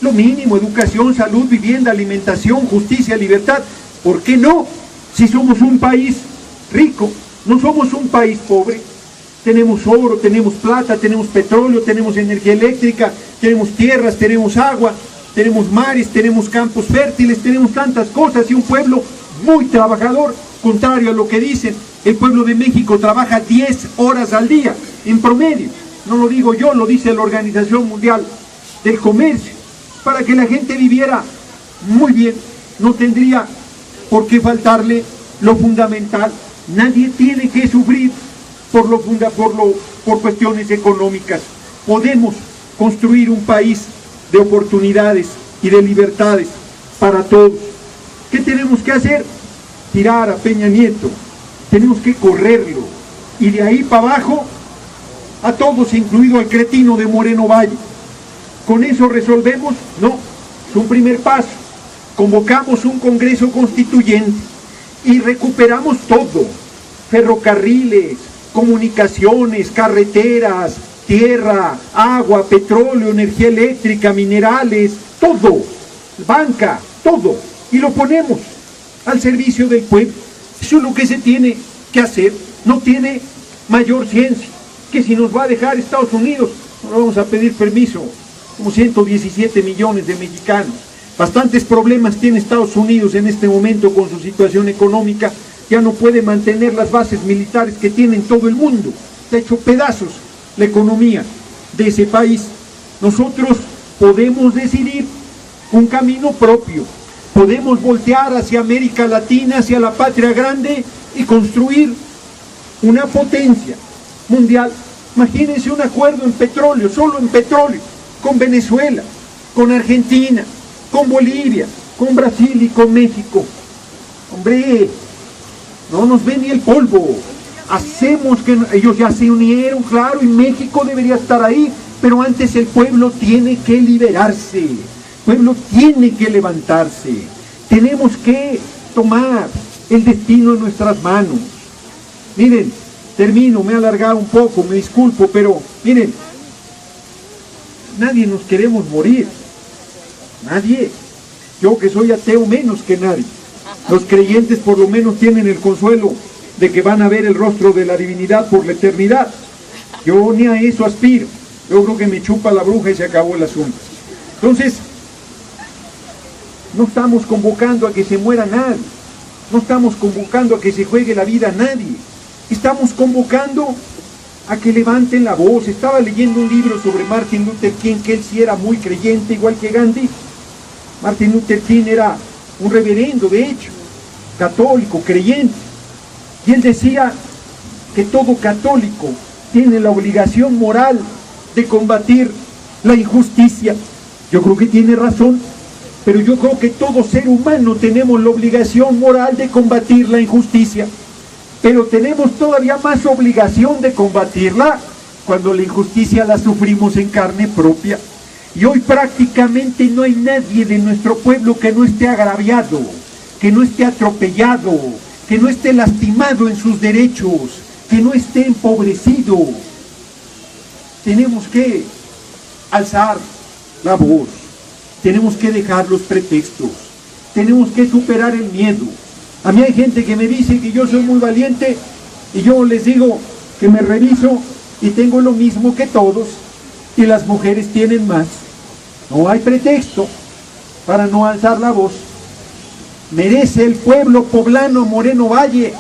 lo mínimo: educación, salud, vivienda, alimentación, justicia, libertad. ¿Por qué no? Si somos un país rico, no somos un país pobre. Tenemos oro, tenemos plata, tenemos petróleo, tenemos energía eléctrica, tenemos tierras, tenemos agua, tenemos mares, tenemos campos fértiles, tenemos tantas cosas, y un pueblo muy trabajador, contrario a lo que dicen. El pueblo de México trabaja 10 horas al día, en promedio. No lo digo yo, lo dice la Organización Mundial del Comercio. Para que la gente viviera muy bien, no tendría por qué faltarle lo fundamental. Nadie tiene que sufrir por cuestiones económicas. Podemos construir un país de oportunidades y de libertades para todos. ¿Qué tenemos que hacer? Tirar a Peña Nieto. Tenemos que correrlo, y de ahí para abajo a todos, incluido al cretino de Moreno Valle. ¿Con eso resolvemos? No, es un primer paso. Convocamos un Congreso Constituyente y recuperamos todo: ferrocarriles, comunicaciones, carreteras, tierra, agua, petróleo, energía eléctrica, minerales, todo, banca, todo, y lo ponemos al servicio del pueblo. Eso es lo que se tiene que hacer. No tiene mayor ciencia que si nos va a dejar Estados Unidos, no vamos a pedir permiso. Como 117 millones de mexicanos. Bastantes problemas tiene Estados Unidos en este momento con su situación económica. Ya no puede mantener las bases militares que tiene en todo el mundo. Se ha hecho pedazos la economía de ese país. Nosotros podemos decidir un camino propio. Podemos voltear hacia América Latina, hacia la patria grande, y construir una potencia mundial. Imagínense un acuerdo en petróleo, solo en petróleo, con Venezuela, con Argentina, con Bolivia, con Brasil y con México. Hombre, no nos ve ni el polvo. Hacemos que ellos ya se unieron, claro, y México debería estar ahí, pero antes el pueblo tiene que liberarse. pueblo tiene que levantarse. Tenemos que tomar el destino en nuestras manos. Miren, termino, me he alargado un poco, me disculpo, pero miren, nadie nos queremos morir. Nadie. Yo que soy ateo menos que nadie. Los creyentes por lo menos tienen el consuelo de que van a ver el rostro de la divinidad por la eternidad. Yo ni a eso aspiro. Yo creo que me chupa la bruja y se acabó el asunto. Entonces, no estamos convocando a que se muera nadie. No estamos convocando a que se juegue la vida a nadie. Estamos convocando a que levanten la voz. Estaba leyendo un libro sobre Martin Luther King, que él sí era muy creyente, igual que Gandhi. Martin Luther King era un reverendo, de hecho, católico, creyente. Y él decía que todo católico tiene la obligación moral de combatir la injusticia. Yo creo que tiene razón, pero yo creo que todo ser humano tenemos la obligación moral de combatir la injusticia. Pero tenemos todavía más obligación de combatirla cuando la injusticia la sufrimos en carne propia. Y hoy prácticamente no hay nadie de nuestro pueblo que no esté agraviado, que no esté atropellado, que no esté lastimado en sus derechos, que no esté empobrecido. Tenemos que alzar la voz, tenemos que dejar los pretextos, tenemos que superar el miedo. A mí hay gente que me dice que yo soy muy valiente y yo les digo que me reviso y tengo lo mismo que todos y las mujeres tienen más. No hay pretexto para no alzar la voz. Merece el pueblo poblano Moreno Valle.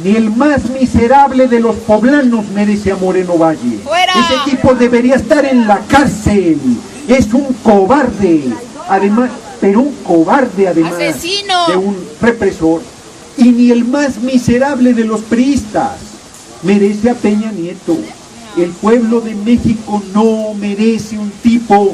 Ni el más miserable de los poblanos merece a Moreno Valle. ¡Fuera! Ese tipo debería estar en la cárcel. Es un cobarde, además, pero un cobarde además. ¡Asesino! De un represor. Y ni el más miserable de los priistas merece a Peña Nieto. El pueblo de México no merece un tipo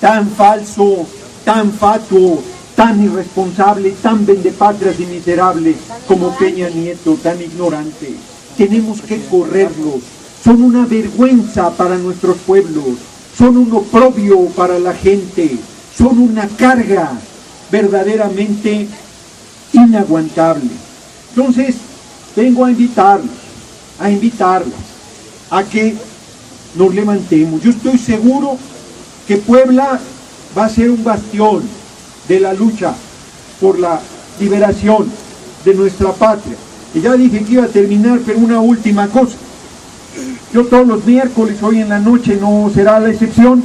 tan falso, tan fatuo, tan irresponsable, tan vendepatrias y miserable como Peña Nieto, tan ignorante. Tenemos que correrlos. Son una vergüenza para nuestros pueblos, son un oprobio para la gente, son una carga verdaderamente inaguantable. Entonces, vengo a invitarlos a que nos levantemos. Yo estoy seguro que Puebla va a ser un bastión de la lucha por la liberación de nuestra patria. Y ya dije que iba a terminar, pero una última cosa. Yo todos los miércoles, hoy en la noche no será la excepción,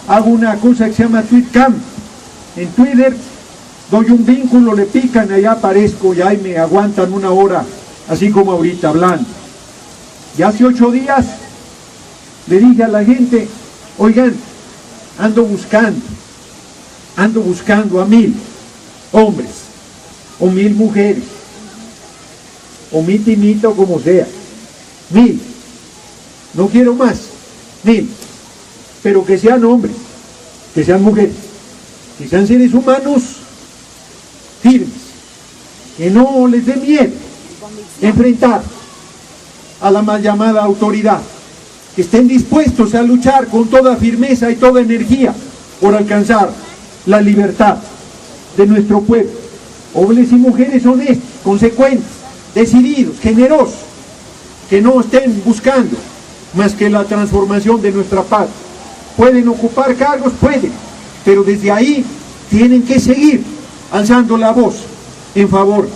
hago una cosa que se llama TweetCam. En Twitter doy un vínculo, le pican, allá aparezco y ahí me aguantan una hora, así como ahorita hablando. Y hace 8 días le dije a la gente, oigan, ando buscando a 1000 hombres, o 1000 mujeres, o mitimita o como sea, 1000, no quiero más, 1000, pero que sean hombres, que sean mujeres, que sean seres humanos firmes, que no les dé miedo enfrentar a la mal llamada autoridad, que estén dispuestos a luchar con toda firmeza y toda energía por alcanzar la libertad de nuestro pueblo. Hombres y mujeres honestos, consecuentes, decididos, generosos, que no estén buscando más que la transformación de nuestra patria. Pueden ocupar cargos, pueden, pero desde ahí tienen que seguir alzando la voz en favor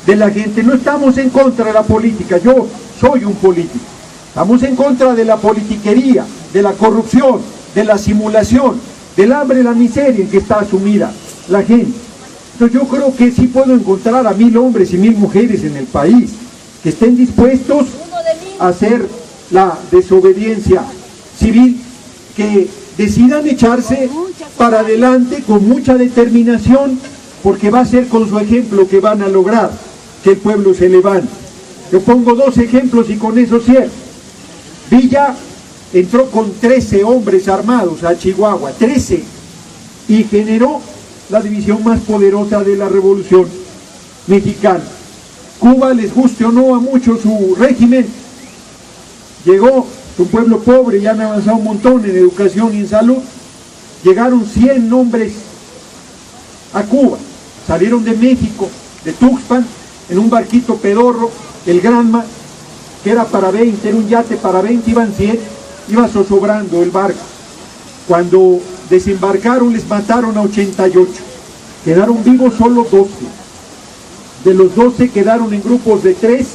de la gente. No estamos en contra de la política, yo soy un político. Estamos en contra de la politiquería, de la corrupción, de la simulación, del hambre y la miseria en que está sumida la gente. Entonces yo creo que sí puedo encontrar a 1000 hombres y 1000 mujeres en el país que estén dispuestos a hacer la desobediencia civil, que decidan echarse para adelante con mucha determinación, porque va a ser con su ejemplo que van a lograr que el pueblo se levante. Yo pongo 2 ejemplos y con eso cierro. Villa entró con 13 hombres armados a Chihuahua, 13, y generó la división más poderosa de la Revolución Mexicana. Cuba, les guste o no a muchos su régimen, llegó un pueblo pobre, ya han avanzado un montón en educación y en salud, llegaron 100 hombres a Cuba. Salieron de México, de Tuxpan, en un barquito pedorro, el Granma, que era para 20, era un yate para 20, iban 100, iba zozobrando el barco. Cuando desembarcaron les mataron a 88, quedaron vivos solo 12. De los 12 quedaron en grupos de 3,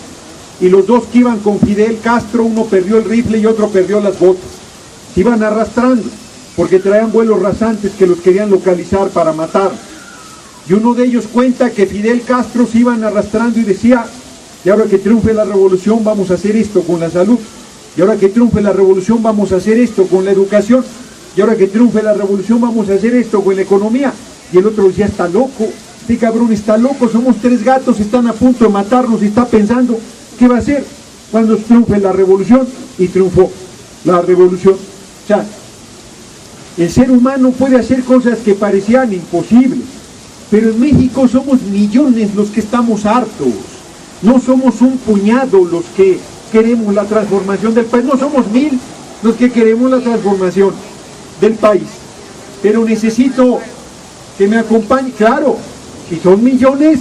y los 2 que iban con Fidel Castro, uno perdió el rifle y otro perdió las botas. Se iban arrastrando, porque traían vuelos rasantes que los querían localizar para matar. Y uno de ellos cuenta que Fidel Castro se iban arrastrando y decía: y ahora que triunfe la revolución vamos a hacer esto con la salud, y ahora que triunfe la revolución vamos a hacer esto con la educación, y ahora que triunfe la revolución vamos a hacer esto con la economía. Y el otro decía: está loco, este cabrón está loco, somos 3 gatos, están a punto de matarnos y está pensando qué va a hacer cuando triunfe la revolución. Y triunfó la revolución. O sea, el ser humano puede hacer cosas que parecían imposibles, pero en México somos millones los que estamos hartos. No somos un puñado los que queremos la transformación del país, no somos 1000 los que queremos la transformación del país. Pero necesito que me acompañe. Claro, si son millones,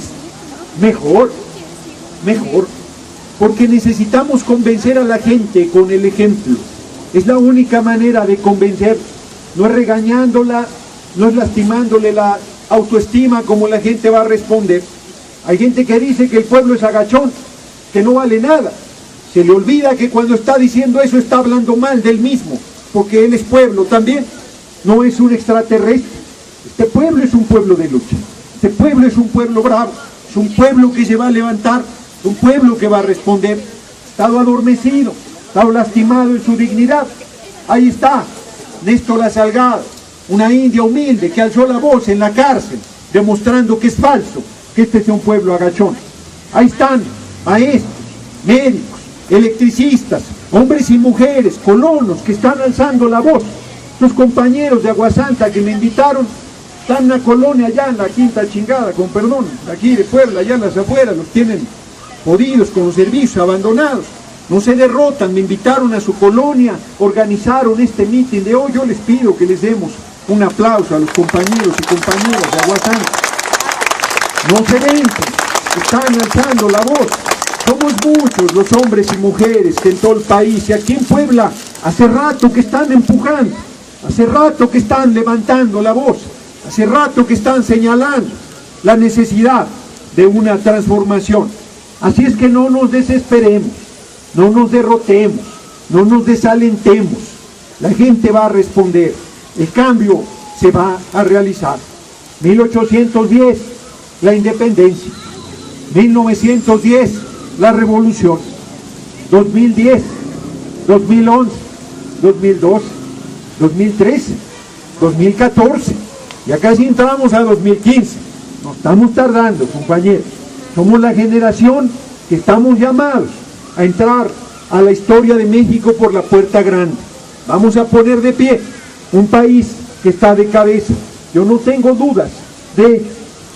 mejor, porque necesitamos convencer a la gente con el ejemplo. Es la única manera de convencer, no es regañándola, no es lastimándole la autoestima como la gente va a responder. Hay gente que dice que el pueblo es agachón, que no vale nada. Se le olvida que cuando está diciendo eso está hablando mal del mismo, porque él es pueblo también, no es un extraterrestre. Este pueblo es un pueblo de lucha, este pueblo es un pueblo bravo, es un pueblo que se va a levantar, es un pueblo que va a responder. Estado adormecido, estado lastimado en su dignidad. Ahí está Néstor La Salgado, una india humilde que alzó la voz en la cárcel, demostrando que es falso que este sea un pueblo agachón. Ahí están maestros, médicos, electricistas, hombres y mujeres, colonos que están alzando la voz. Sus compañeros de Aguasanta que me invitaron, están en una colonia allá en la Quinta Chingada, con perdón, aquí de Puebla, allá en las afueras, los tienen jodidos con los servicios, abandonados. No se derrotan, me invitaron a su colonia, organizaron este mitin de hoy. Yo les pido que les demos un aplauso a los compañeros y compañeras de Aguasanta. No se vencen, están alzando la voz. Somos muchos los hombres y mujeres que en todo el país y aquí en Puebla hace rato que están empujando, hace rato que están levantando la voz, hace rato que están señalando la necesidad de una transformación. Así es que no nos desesperemos, no nos derrotemos, no nos desalentemos. La gente va a responder, el cambio se va a realizar. 1810, la independencia. 1910, la revolución. 2010, 2011, 2012, 2013, 2014. Ya casi entramos a 2015. Nos estamos tardando, compañeros. Somos la generación que estamos llamados a entrar a la historia de México por la puerta grande. Vamos a poner de pie un país que está de cabeza. Yo no tengo dudas de ello.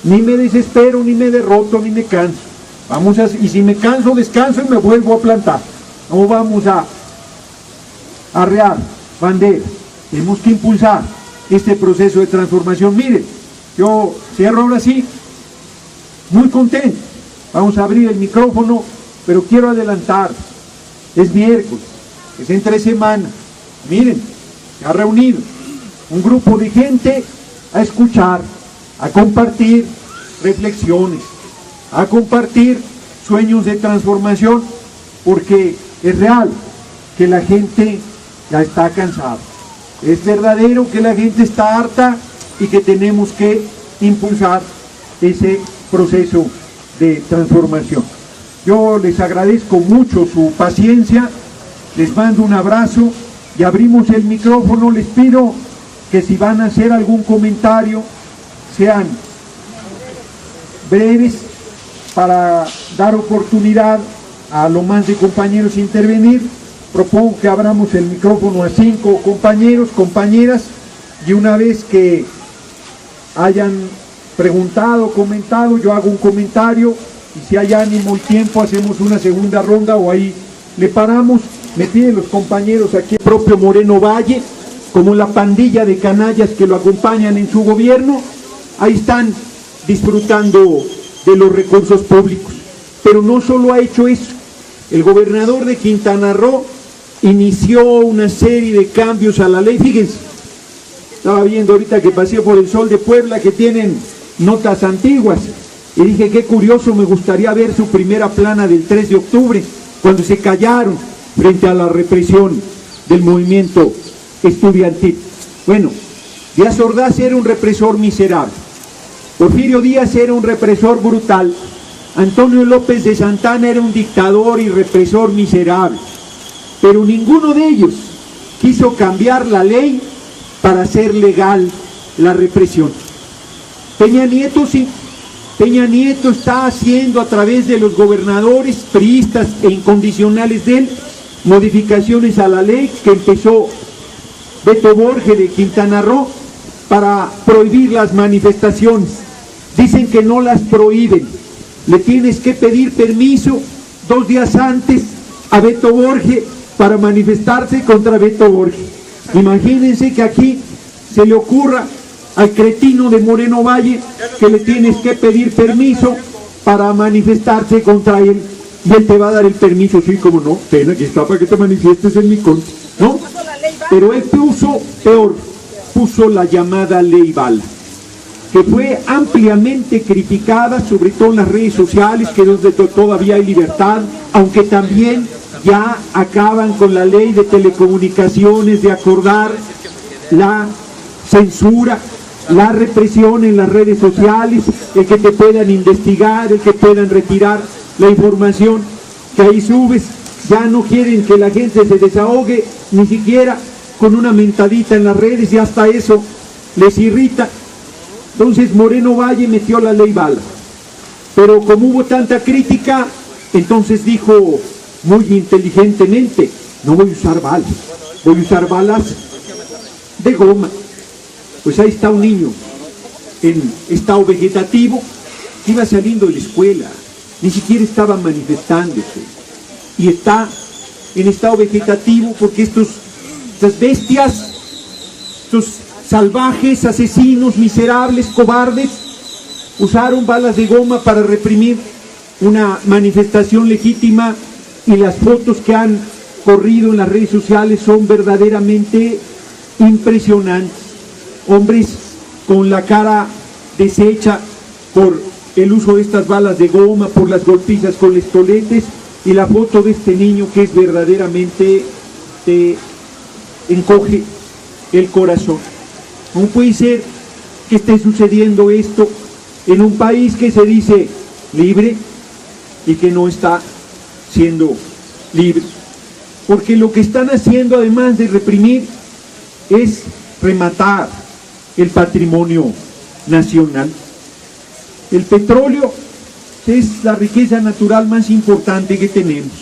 Ni me desespero, ni me derroto, ni me canso. Y si me canso, descanso y me vuelvo a plantar. No vamos a arrear bandera. Tenemos que impulsar este proceso de transformación. Miren, yo cierro ahora sí, muy contento. Vamos a abrir el micrófono, pero quiero adelantar. Es miércoles, es entre semana. Miren, se ha reunido un grupo de gente a escuchar, a compartir reflexiones, a compartir sueños de transformación, porque es real que la gente ya está cansada. Es verdadero que la gente está harta y que tenemos que impulsar ese proceso de transformación. Yo les agradezco mucho su paciencia, les mando un abrazo y abrimos el micrófono. Les pido que si van a hacer algún comentario, sean breves para dar oportunidad a lo más de compañeros intervenir. Propongo que abramos el micrófono a 5 compañeros, compañeras, y una vez que hayan preguntado, comentado, yo hago un comentario, y si hay ánimo y tiempo hacemos una segunda ronda o ahí le paramos. Me piden los compañeros aquí, el propio Moreno Valle, como la pandilla de canallas que lo acompañan en su gobierno, ahí están disfrutando de los recursos públicos. Pero no solo ha hecho eso, el gobernador de Quintana Roo inició una serie de cambios a la ley. Fíjense, estaba viendo ahorita que pasé por el Sol de Puebla que tienen notas antiguas y dije, qué curioso, me gustaría ver su primera plana del 3 de octubre, cuando se callaron frente a la represión del movimiento estudiantil. Bueno, Díaz Ordaz era un represor miserable, Porfirio Díaz era un represor brutal, Antonio López de Santana era un dictador y represor miserable, pero ninguno de ellos quiso cambiar la ley para hacer legal la represión. Peña Nieto sí. Peña Nieto está haciendo a través de los gobernadores priistas e incondicionales de él modificaciones a la ley que empezó Beto Borges de Quintana Roo para prohibir las manifestaciones. Dicen que no las prohíben, le tienes que pedir permiso 2 días antes a Beto Borges para manifestarse contra Beto Borges. Imagínense que aquí se le ocurra al cretino de Moreno Valle que le tienes que pedir permiso para manifestarse contra él, y él te va a dar el permiso, sí, como no, ven, aquí está para que te manifiestes en mi contra, ¿no? Pero él puso, peor, puso la llamada ley Bala, que fue ampliamente criticada, sobre todo en las redes sociales, que donde todavía hay libertad, aunque también ya acaban con la ley de telecomunicaciones de acordar la censura, la represión en las redes sociales, el que te puedan investigar, el que puedan retirar la información que ahí subes. Ya no quieren que la gente se desahogue ni siquiera con una mentadita en las redes, y hasta eso les irrita. Entonces Moreno Valle metió la ley Bala, pero como hubo tanta crítica, entonces dijo muy inteligentemente, no voy a usar balas, voy a usar balas de goma. Pues ahí está un niño en estado vegetativo, iba saliendo de la escuela, ni siquiera estaba manifestándose, y está en estado vegetativo porque estas bestias, estos salvajes, asesinos, miserables, cobardes, usaron balas de goma para reprimir una manifestación legítima, y las fotos que han corrido en las redes sociales son verdaderamente impresionantes. Hombres con la cara deshecha por el uso de estas balas de goma, por las golpizas con los toletes, y la foto de este niño que es verdaderamente te encoge el corazón. ¿Cómo puede ser que esté sucediendo esto en un país que se dice libre y que no está siendo libre? Porque lo que están haciendo, además de reprimir, es rematar el patrimonio nacional. El petróleo es la riqueza natural más importante que tenemos.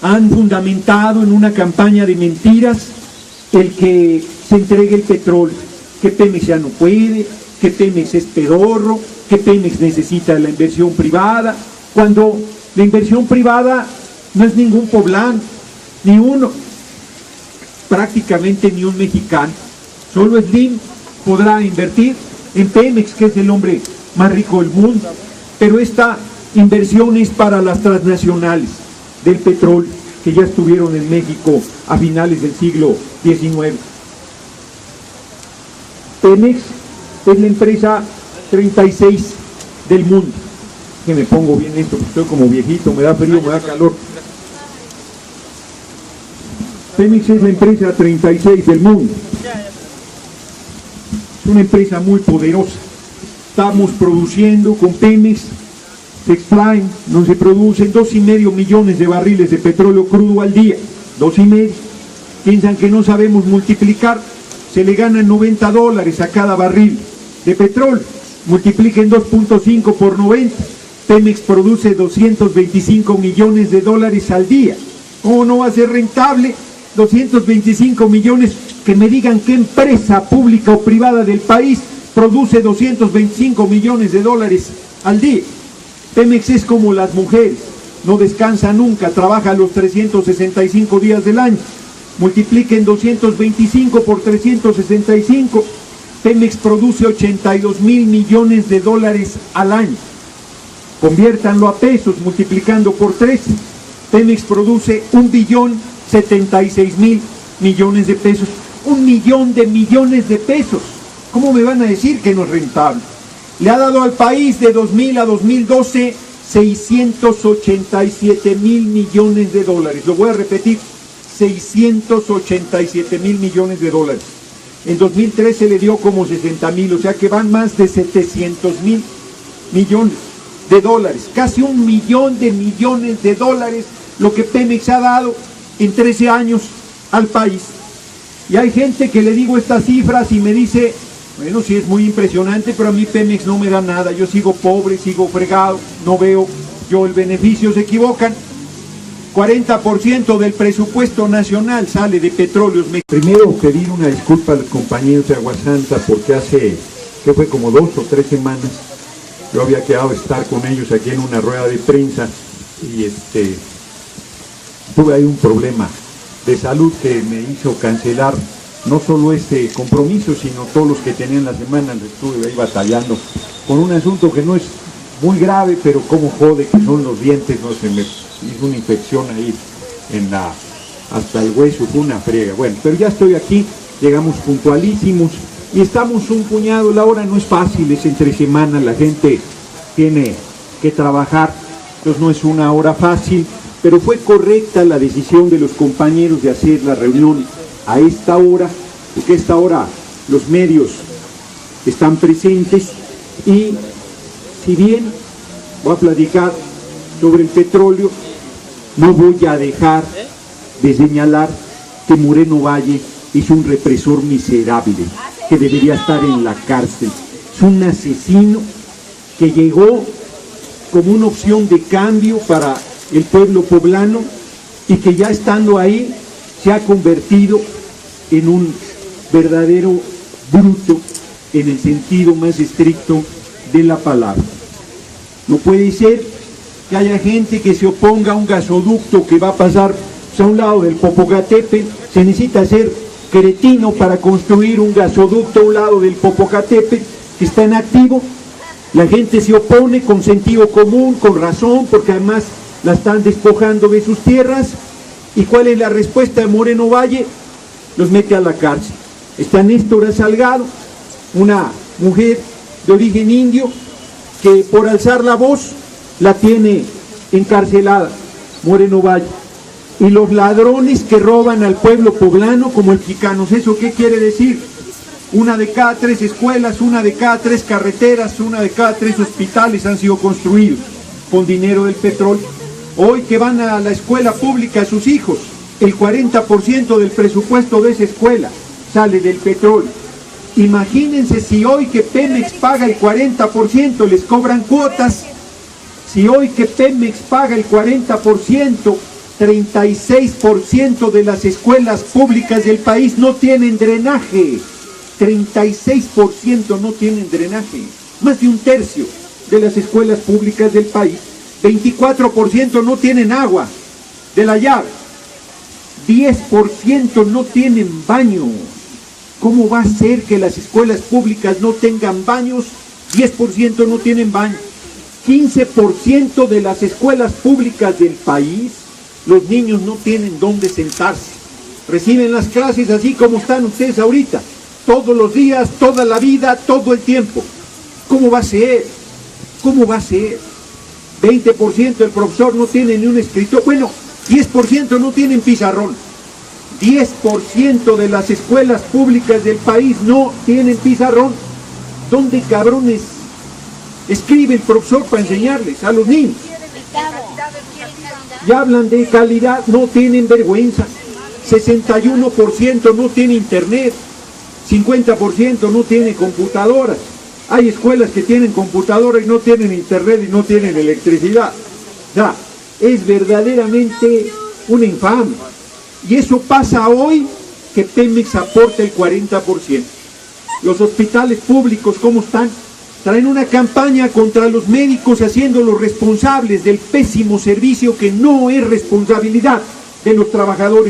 Han fundamentado en una campaña de mentiras el que se entregue el petróleo, que Pemex ya no puede, que Pemex es pedorro, que Pemex necesita la inversión privada, cuando la inversión privada no es ningún poblano, ni uno, prácticamente ni un mexicano. Solo Slim podrá invertir en Pemex, que es el hombre más rico del mundo, pero esta inversión es para las transnacionales del petróleo que ya estuvieron en México a finales del siglo XIX. Pemex es la empresa 36 del mundo. Que me pongo bien esto, porque estoy como viejito, me da frío, me da calor. Pemex es la empresa 36 del mundo. Es una empresa muy poderosa. Estamos produciendo con Pemex, se extraen, no se producen 2,5 millones de barriles de petróleo crudo al día. 2,5. Piensan que no sabemos multiplicar. Se le ganan $90 a cada barril de petróleo. Multipliquen 2.5 por 90. Pemex produce 225 millones de dólares al día. ¿Cómo no va a ser rentable? 225 millones, que me digan qué empresa pública o privada del país produce 225 millones de dólares al día. Pemex es como las mujeres, no descansa nunca, trabaja los 365 días del año. Multipliquen 225 por 365, Pemex produce 82.000 millones de dólares al año. Conviértanlo a pesos, multiplicando por 3. Pemex produce 1.076.000 millones de pesos. 1 millón de millones de pesos. ¿Cómo me van a decir que no es rentable? Le ha dado al país de 2000 a 2012 687.000 millones de dólares. Lo voy a repetir, 687.000 millones de dólares. En 2013 le dio como 60.000, o sea que van más de 700.000 millones de dólares. Casi 1 millón de millones de dólares lo que Pemex ha dado en 13 años al país. Y hay gente que le digo estas cifras y me dice, bueno, sí es muy impresionante, pero a mí Pemex no me da nada, yo sigo pobre, sigo fregado, no veo yo el beneficio. Se equivocan. 40% del presupuesto nacional sale de petróleos mexicanos. Primero pedir una disculpa a los compañeros de Agua Santa porque hace, que fue como 2 o 3 semanas, yo había quedado a estar con ellos aquí en una rueda de prensa y tuve ahí un problema de salud que me hizo cancelar no solo este compromiso, sino todos los que tenían la semana. Estuve ahí batallando con un asunto que no es muy grave, pero como jode, que son los dientes. No se me hizo una infección ahí hasta el hueso, fue una friega. Bueno, pero ya estoy aquí, llegamos puntualísimos y estamos un puñado. La hora no es fácil, es entre semana, la gente tiene que trabajar, entonces no es una hora fácil, pero fue correcta la decisión de los compañeros de hacer la reunión a esta hora, porque a esta hora los medios están presentes. Y si bien voy a platicar sobre el petróleo, no voy a dejar de señalar que Moreno Valle es un represor miserable, que debería estar en la cárcel. Es un asesino que llegó como una opción de cambio para el pueblo poblano y que ya estando ahí se ha convertido en un verdadero bruto en el sentido más estricto de la palabra. No puede ser que haya gente que se oponga a un gasoducto que va a pasar a un lado del Popocatépetl. Se necesita ser cretino para construir un gasoducto a un lado del Popocatépetl que está en activo. La gente se opone con sentido común, con razón, porque además la están despojando de sus tierras. ¿Y cuál es la respuesta de Moreno Valle? Los mete a la cárcel. Está Néstora Salgado, una mujer de origen indio, que por alzar la voz la tiene encarcelada Moreno Valle. Y los ladrones que roban al pueblo poblano como el Chicanos. ¿Eso qué quiere decir? 1 de cada 3 escuelas, 1 de cada 3 carreteras, 1 de cada 3 hospitales han sido construidos con dinero del petróleo. Hoy que van a la escuela pública sus hijos, el 40% del presupuesto de esa escuela sale del petróleo. Imagínense si hoy que Pemex paga el 40%, les cobran cuotas. Si hoy que Pemex paga el 40%, 36% de las escuelas públicas del país no tienen drenaje. 36% no tienen drenaje. Más de 1/3 de las escuelas públicas del país. 24% no tienen agua de la llave. 10% no tienen baño. ¿Cómo va a ser que las escuelas públicas no tengan baños? 10% no tienen baño. 15% de las escuelas públicas del país, los niños no tienen dónde sentarse. Reciben las clases así como están ustedes ahorita, todos los días, toda la vida, todo el tiempo. ¿Cómo va a ser? ¿Cómo va a ser? 20% del profesor no tiene ni un escritorio. Bueno, 10% no tienen pizarrón. 10% de las escuelas públicas del país no tienen pizarrón. ¿Dónde cabrones escribe el profesor para enseñarles a los niños? Ya hablan de calidad, no tienen vergüenza. 61% no tiene internet, 50% no tiene computadoras. Hay escuelas que tienen computadoras y no tienen internet y no tienen electricidad. O sea, es verdaderamente una infamia. Y eso pasa hoy que Pemex aporta el 40%. Los hospitales públicos, ¿cómo están? Traen una campaña contra los médicos haciéndolos responsables del pésimo servicio que no es responsabilidad de los trabajadores.